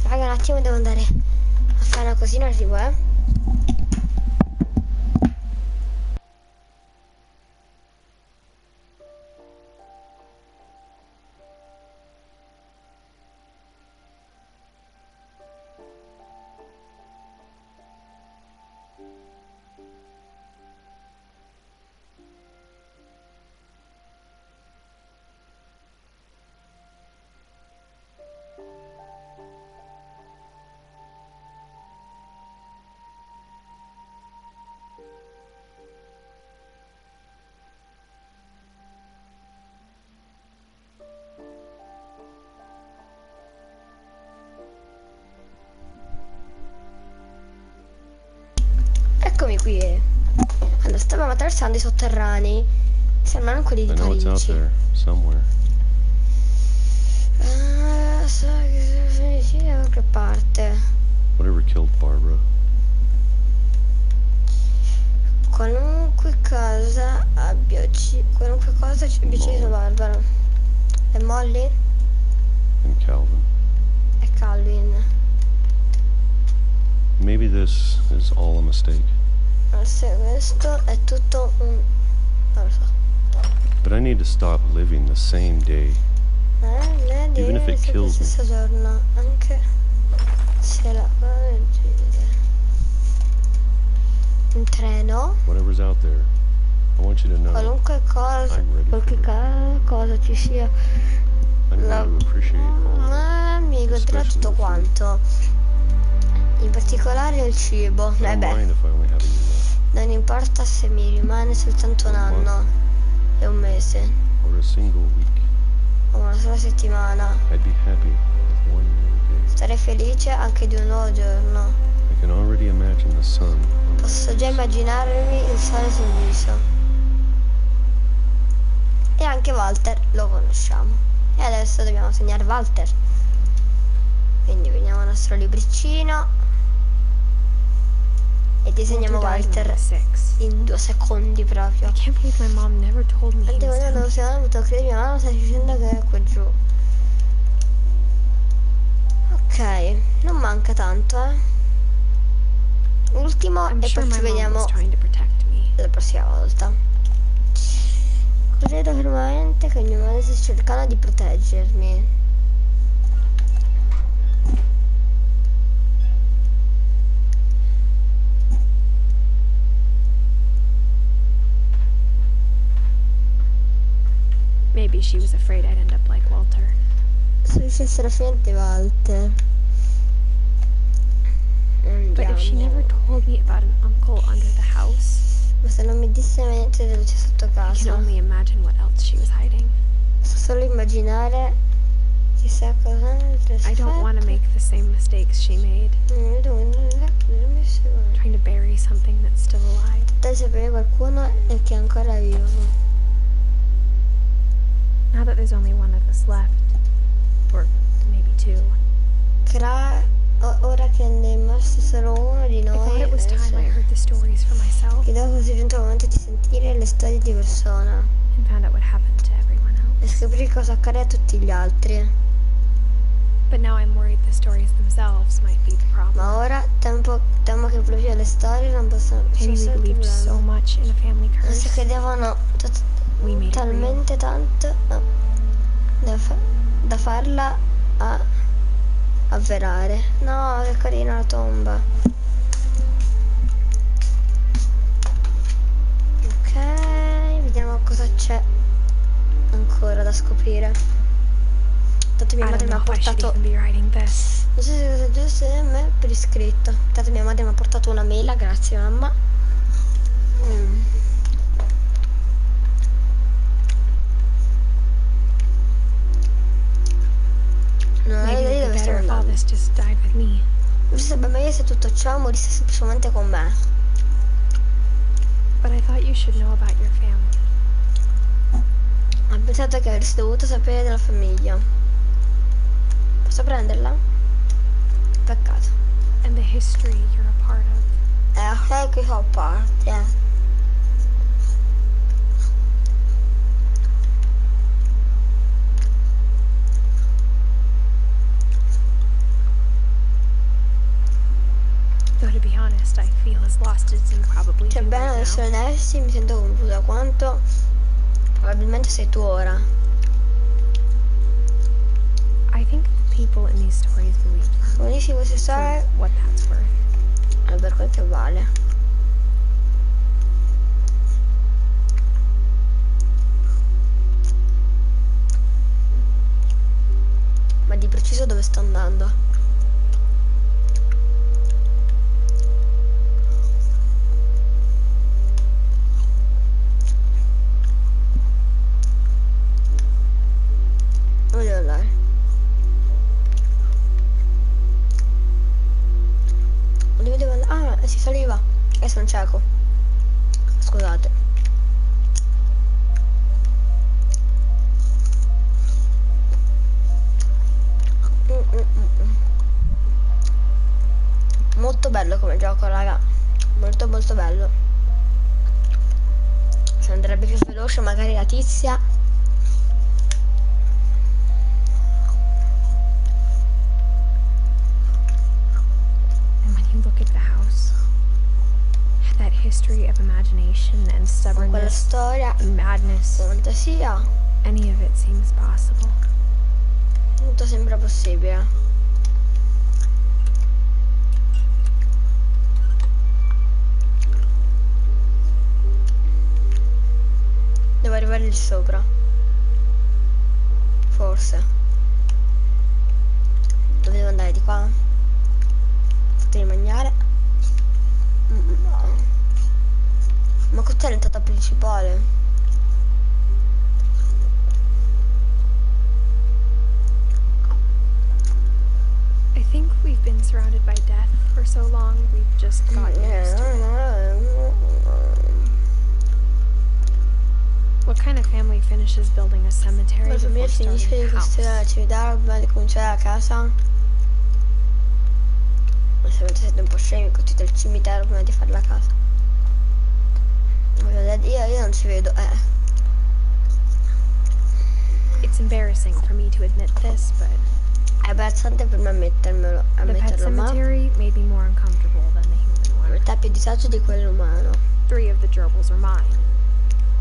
Raga, un attimo, devo andare a fare una cosina, arrivo, Eccomi qui. Allora, stavamo attraversando i sotterranei. Sembrano quelli I di know it's out Parigi. there, somewhere. So che sì, da qualche parte. Whatever killed Barbara. Qualunque cosa abbia ucciso Barbara. E Molly And Calvin. e Calvin. Maybe this is all a mistake. Forse questo è tutto un... non lo so. But I need to stop living the same day. Vedi, Even if it sempre lo kills me. stesso giorno, anche se la un treno, Whatever's out there, I want you to know qualunque cosa, I'm ready qualche for it. cosa ci sia, I'm going to appreciate all of it. mi godrò especially tutto the food. quanto, in particolare il cibo. I don't mind if I only have a year left, Non importa se mi rimane soltanto un anno e un mese or a single week. o una sola settimana. I'd be happy with one more day. Starei felice anche di un nuovo giorno. I can already imagine the sun on my Posso già face. immaginarmi il sole sul viso. E anche Walter lo conosciamo. E adesso dobbiamo segnare Walter. Quindi prendiamo il nostro libricino e disegniamo Walter in 2 secondi proprio. I can't believe my mom never told me he Anche was quando non down si è avuto a credere, mia mamma sta dicendo che è qua giù. Ok, non manca tanto, Ultimo I'm e sure poi ci my mom vediamo was trying to protect me. la prossima volta. Credo fermamente che mia madre stia cercando di proteggermi. Maybe she was afraid I'd end up like Walter. Se dicesse la fine di Walter. But if she never told me about an uncle under the house, Ma se non mi disse niente della luce sotto I can casa, only imagine what else she was hiding. posso solo immaginare chissà cosa. I don't want to make the same mistakes she made, trying to bury something that's still alive. Deve sapere qualcuno e che è ancora vivo. Now that there's only one of us left, or maybe two, Ora che ne è rimasto solo uno di I thought noi, it was time I heard the stories for myself credo che sia giunto il momento di sentire le storie di persona and found out what happened to everyone e else. scoprire cosa accade a tutti gli altri. But now I'm worried the stories themselves might be the problem. Ma ora temo che proprio le storie non possono Maybe we essere il believed so problema. much in a family Si curse. credevano We made it real. talmente tanto da farla avverare. No, che carina la tomba. Ok, vediamo cosa c'è ancora da scoprire. Tanto mia I madre don't mi ha know if I should portato, even be writing this. non so se cosa giusto a me per iscritto. Tanto mia madre mi ha portato una mela, grazie mamma. Non è Maybe lì it'd dove be stiamo better if all andando. this just died with me. Forse sarebbe meglio se tutto ciò morisse semplicemente con me. But I thought you should know about your family. Ho pensato che avresti dovuto sapere della famiglia. Posso prenderla? Peccato. And the history you're a part of. Sai che fa parte. Though to be honest, I feel as lost as you probably do Cioè, bene, right adesso now. onesti, mi sento confusa quanto probabilmente sei tu ora. I think the people in these stories believe them. Come dici queste For storie, what that's worth. è per quel che vale. Ma di preciso dove sto andando? Dove devo andare? Dove devo andare? Ah, si saliva. Sono un cieco. Scusate. Molto bello come gioco, raga. Molto molto bello. Se andrebbe più veloce magari la tizia. And when you look at the house, that history of imagination and Con quella stubbornness storia, and madness, fantasia, any of it seems possible. tutto sembra possibile. Devo arrivare lì sopra. Forse. Dove devo andare? Di qua? Fatemi mangiare. Ma questa è l'entrata principale. I think we've been surrounded by death for so long, we've just gotten used to it. What kind of family finishes building a cemetery La famiglia before finisce starting di a costruire la house? città prima di cominciare la casa. Ma se avete siete un po' scemi, costruite il cimitero prima di fare la casa. Io non ci vedo, It's embarrassing for me to admit this, but È imbarazzante per me the pet ammetterlo, ma cemetery made me more uncomfortable than the human per one. te è più disagio di quello umano. 3 of the gerbils are mine.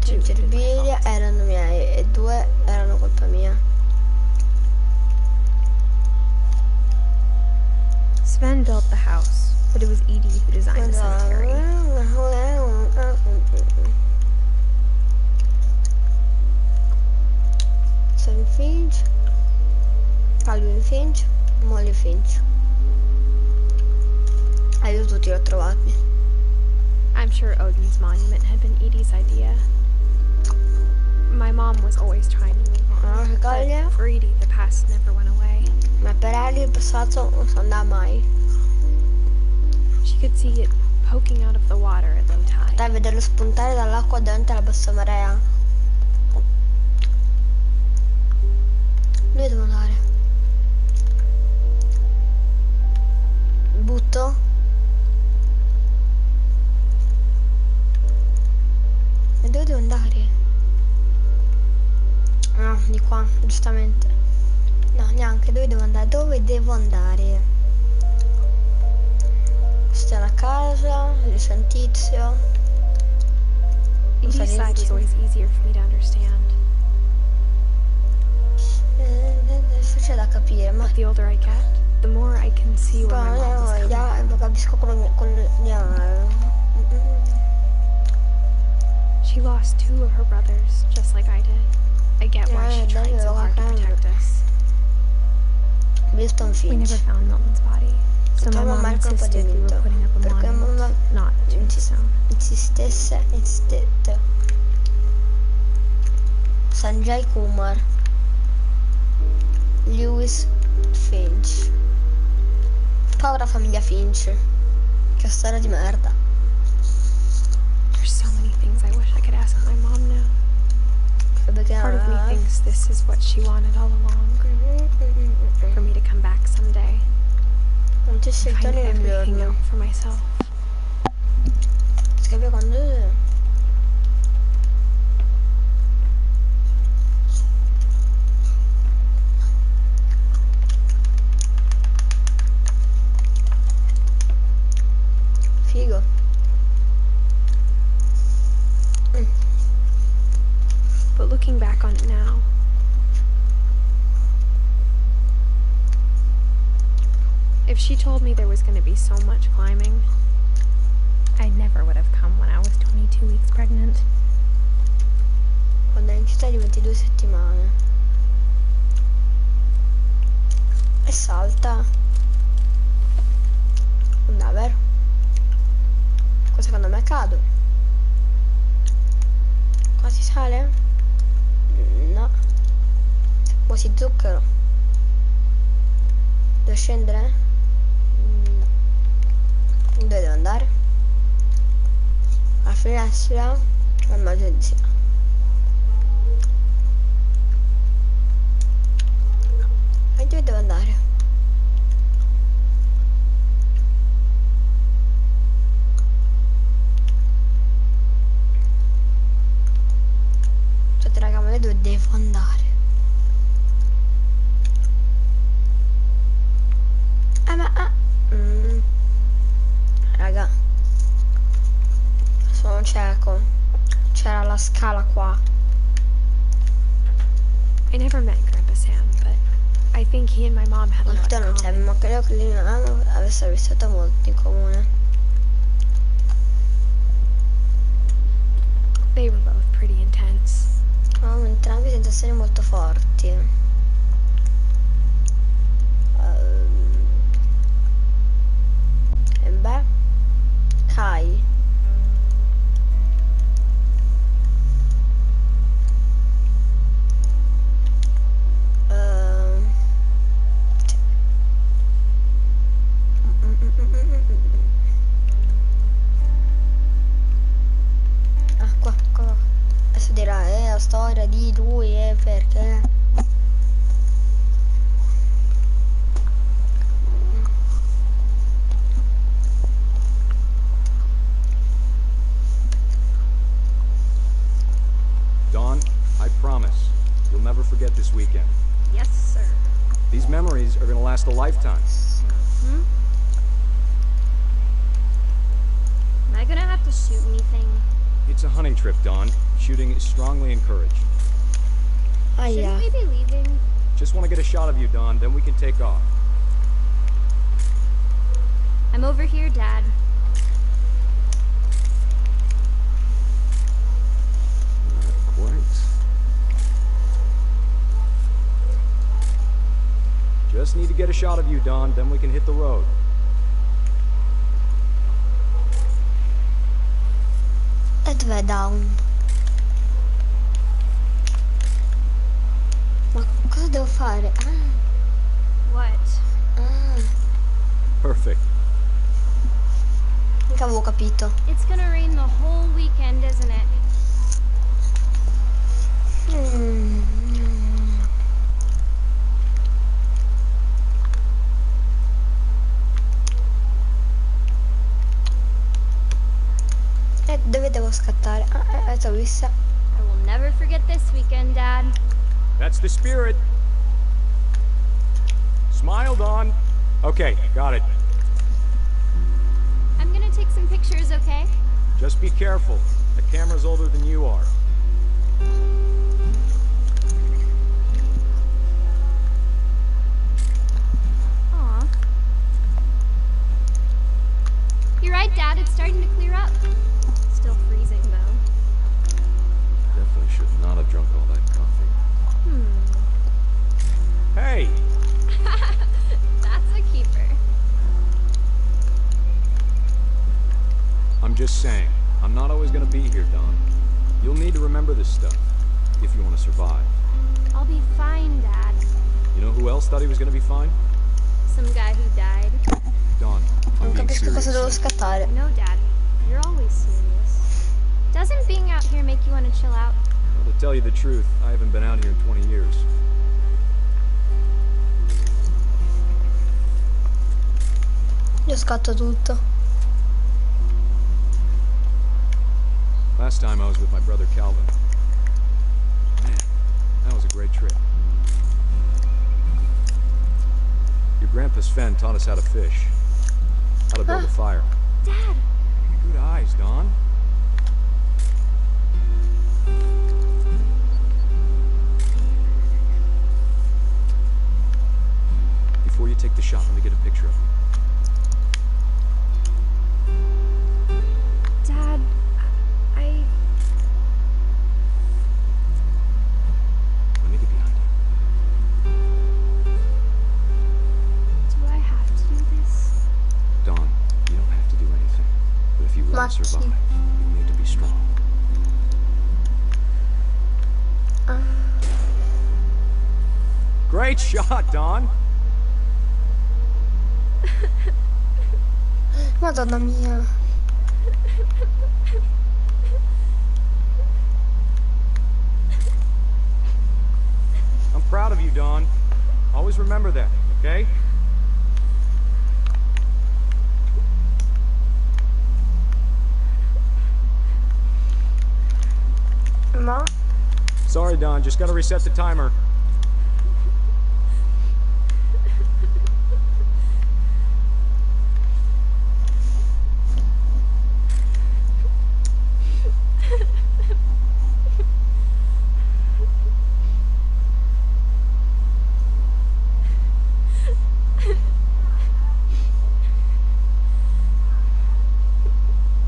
2 I have been my cerbilli fault. erano miei e 2 erano colpa mia. Sven built the house, but it was Edie who designed the cemetery. Sam Finch, Calvin Finch, Molly Finch. Io tutti l'ho trovati. I'm sure Odin's monument had been Edie's idea. My mom was always trying to move on, Italia, but for Edie, the past never went away. ma per Ellie il passato non si andava mai. She could see it poking out of the water at low tide. Dai, vederlo spuntare dall'acqua durante la bassa marea. Dove devo andare? Mi butto? E dove devo andare? No, di qua, giustamente. No, neanche, dove devo andare? Dove devo andare? Questa è una casa, lì c'è un tizio. Edie's side was always easier for me to understand. C'è da capire, ma But the older I get, the more I can see where my mom was coming from. capisco She lost 2 of her brothers, just like I did. I get why she tried so hard to protect us. Winston We Finch. never found Milton's body, so my Trovo mom Marco insisted we were Padimento, putting up a perché monument, mamma not a tombstone. insistette. Sanjay Kumar, Lewis Finch. Povera famiglia Finch. Che storia di merda. There's so many things I wish I could ask my mom now. Part of me thinks this is what she wanted all along. For me to come back someday. Non ti Find sento nel everything giorno. out for myself. Scrive quando... Figo. But looking back on it now, if she told me there was going to be so much climbing, I never would have come when I was 22 weeks pregnant. Quando è in città di 22 settimane. E salta. Never. Qua secondo me cado. Qua si sale? No. Qua si zucchero. Devo scendere? No. Dove devo andare? La finestra? Immagino di sì. E dove devo andare? Cioè, raga, ma io dove devo andare? Raga, sono cieco. C'era la scala qua. I never met Grandpa Sam, but I think he and my mom had a lot Tu non in c'è, common. ma credo che lì avessero vissuto molto in comune. They were both pretty intense. Avevamo entrambi sensazioni molto forti. E beh, Kai. Qua. Adesso dirà, la storia di lui e perché. Dawn, I promise, you'll never forget this weekend. Yes, sir. These memories are gonna last a lifetime. Am I gonna have to shoot anything? It's a hunting trip, Dawn. Shooting is strongly encouraged. Shouldn't we be leaving? Just want to get a shot of you, Dawn, then we can take off. I'm over here, Dad. Not quite. Just need to get a shot of you, Dawn, then we can hit the road. E dov'è Down? Ma cosa devo fare? What? Perfect. Mica avevo capito. It's gonna rain the whole weekend, isn't it? Dove devo scattare? T'ho vista. I will never forget this weekend, Dad. That's the spirit. Smile, Dawn. Okay, got it. I'm gonna take some pictures, okay? Just be careful. The camera's older than you are. Aw. You're right, Dad. It's starting to clear up. Still freezing, though. Definitely should not have drunk all that coffee. Hey! That's a keeper. I'm just saying, I'm not always gonna be here, Dawn. You'll need to remember this stuff, if you want to survive. I'll be fine, Dad. You know who else thought he was gonna be fine? Some guy who died. Dawn, I'm Non being capisco cosa serious. devo scattare. No, Dad. You're always serious. Doesn't being out here make you want to chill out? Well, to tell you the truth, I haven't been out here in 20 years. Io scatto tutto. Last time I was with my brother Calvin. Man, that was a great trip. Your grandpa Sven taught us how to fish. How to build a fire. Dad! Good eyes, Dawn. Before you take the shot, let me get a picture of you. Dad, I... Let me get behind you. Do I have to do this? Dawn, you don't have to do anything. But if you want to survive, you need to be strong. Great shot, Dawn! Madonna mia. I'm proud of you, Dawn. Always remember that, okay? Ma? Sorry, Dawn. Just gotta reset the timer.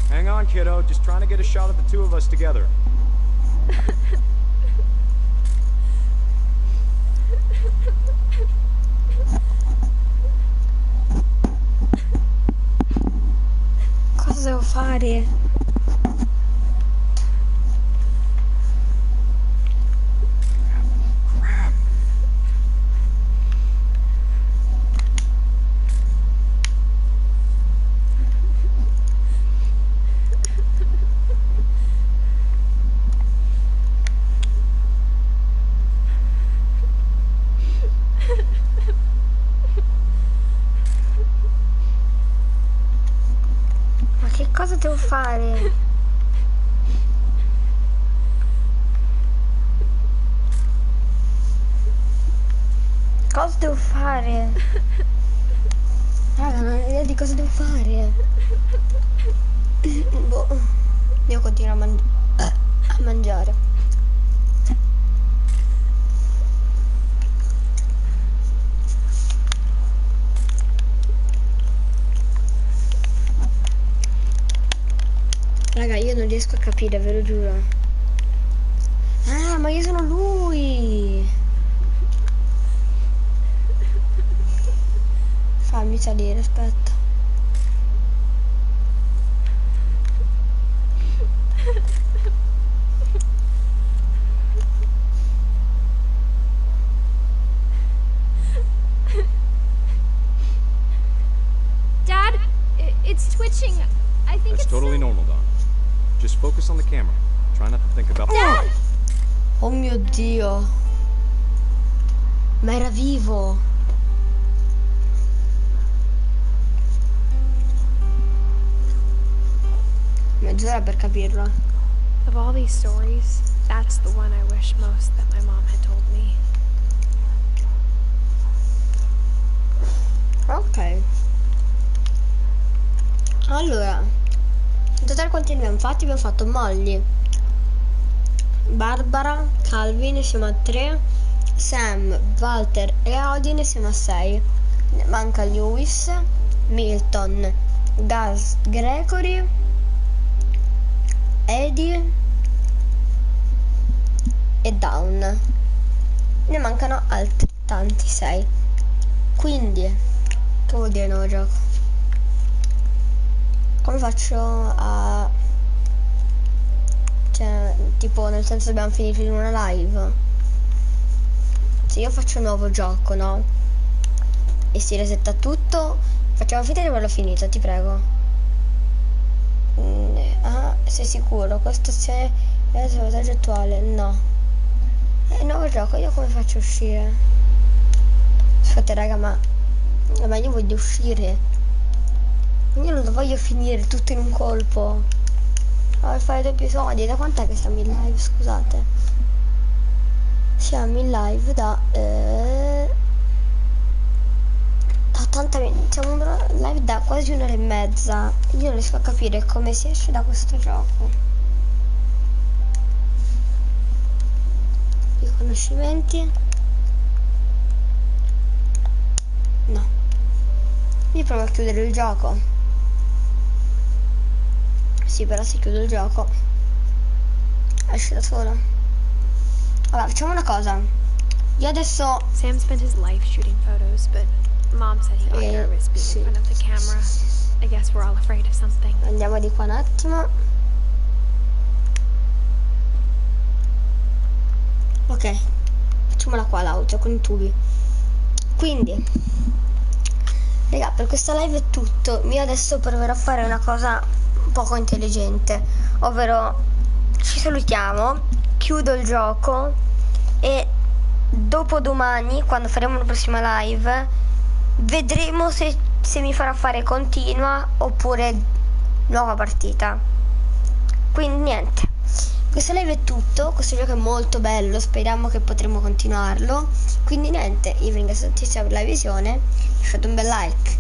Hang on, kiddo. Just trying to get a shot of the two of us together. Cosa devo fare? Ma che cosa devo fare? Cosa devo fare? Raga, non ho idea di cosa devo fare. Boh. Io continuo a mangiare. Raga, io non riesco a capire, ve lo giuro. Ah, ma io sono lui! Fammi salire, aspetta. Dad, it's twitching. I think That's it's totally normal, Dawn. Just focus on the camera. Try not to think about... Dad! Oh mio Dio. Ma era vivo. Mezz'ora per capirlo. Of all these stories, that's the one I wish most that my mom had told me. Ok. Allora, in totale quanti ne abbiamo fatti? Abbiamo fatto Molly, Barbara, Calvin, siamo a 3, Sam, Walter e Odin siamo a 6. Ne manca Lewis, Milton, Gus, Gregory, Eddie e Dawn. Ne mancano altri tanti, 6. Quindi, che vuol dire nuovo gioco? Come faccio a... cioè, tipo, nel senso abbiamo finito in una live. se io faccio un nuovo gioco, no? E si resetta tutto, facciamo finta di averlo finito, ti prego. Sei sicuro? Questa è il salvataggio attuale? No. È un nuovo gioco, io come faccio a uscire? Scusate raga, ma io voglio uscire. Io non lo voglio finire tutto in un colpo. Voglio fare 2 episodi. Da quant'è che siamo in live? Scusate. Siamo in live da 80 minuti. Siamo in live da quasi 1 ora e mezza. Io non riesco a capire come si esce da questo gioco. Riconoscimenti. No. Io provo a chiudere il gioco. Sì, però se chiudo il gioco esce da solo. Allora, facciamo una cosa. Io adesso Sam spent his life shooting photos, but Mom said he got nervous being in front of the camera. I guess we're all afraid of something. Andiamo di qua un attimo. Ok, facciamola qua l'auto con i tubi. Quindi raga, per questa live è tutto. Io adesso proverò a fare una cosa un poco intelligente, ovvero ci salutiamo, chiudo il gioco e dopodomani, quando faremo la prossima live, vedremo se mi farà fare continua oppure nuova partita. Quindi niente, questa live è tutto. Questo gioco è molto bello, speriamo che potremo continuarlo. Quindi niente, io vi ringrazio tantissimo per la visione, lasciate un bel like,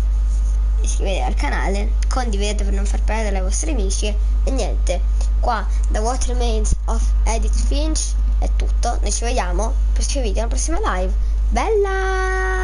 iscrivetevi al canale, condividete per non far perdere ai vostri amici e niente, qua da What Remains of Edith Finch è tutto. Noi ci vediamo al prossimo video, alla prossima live. Bella!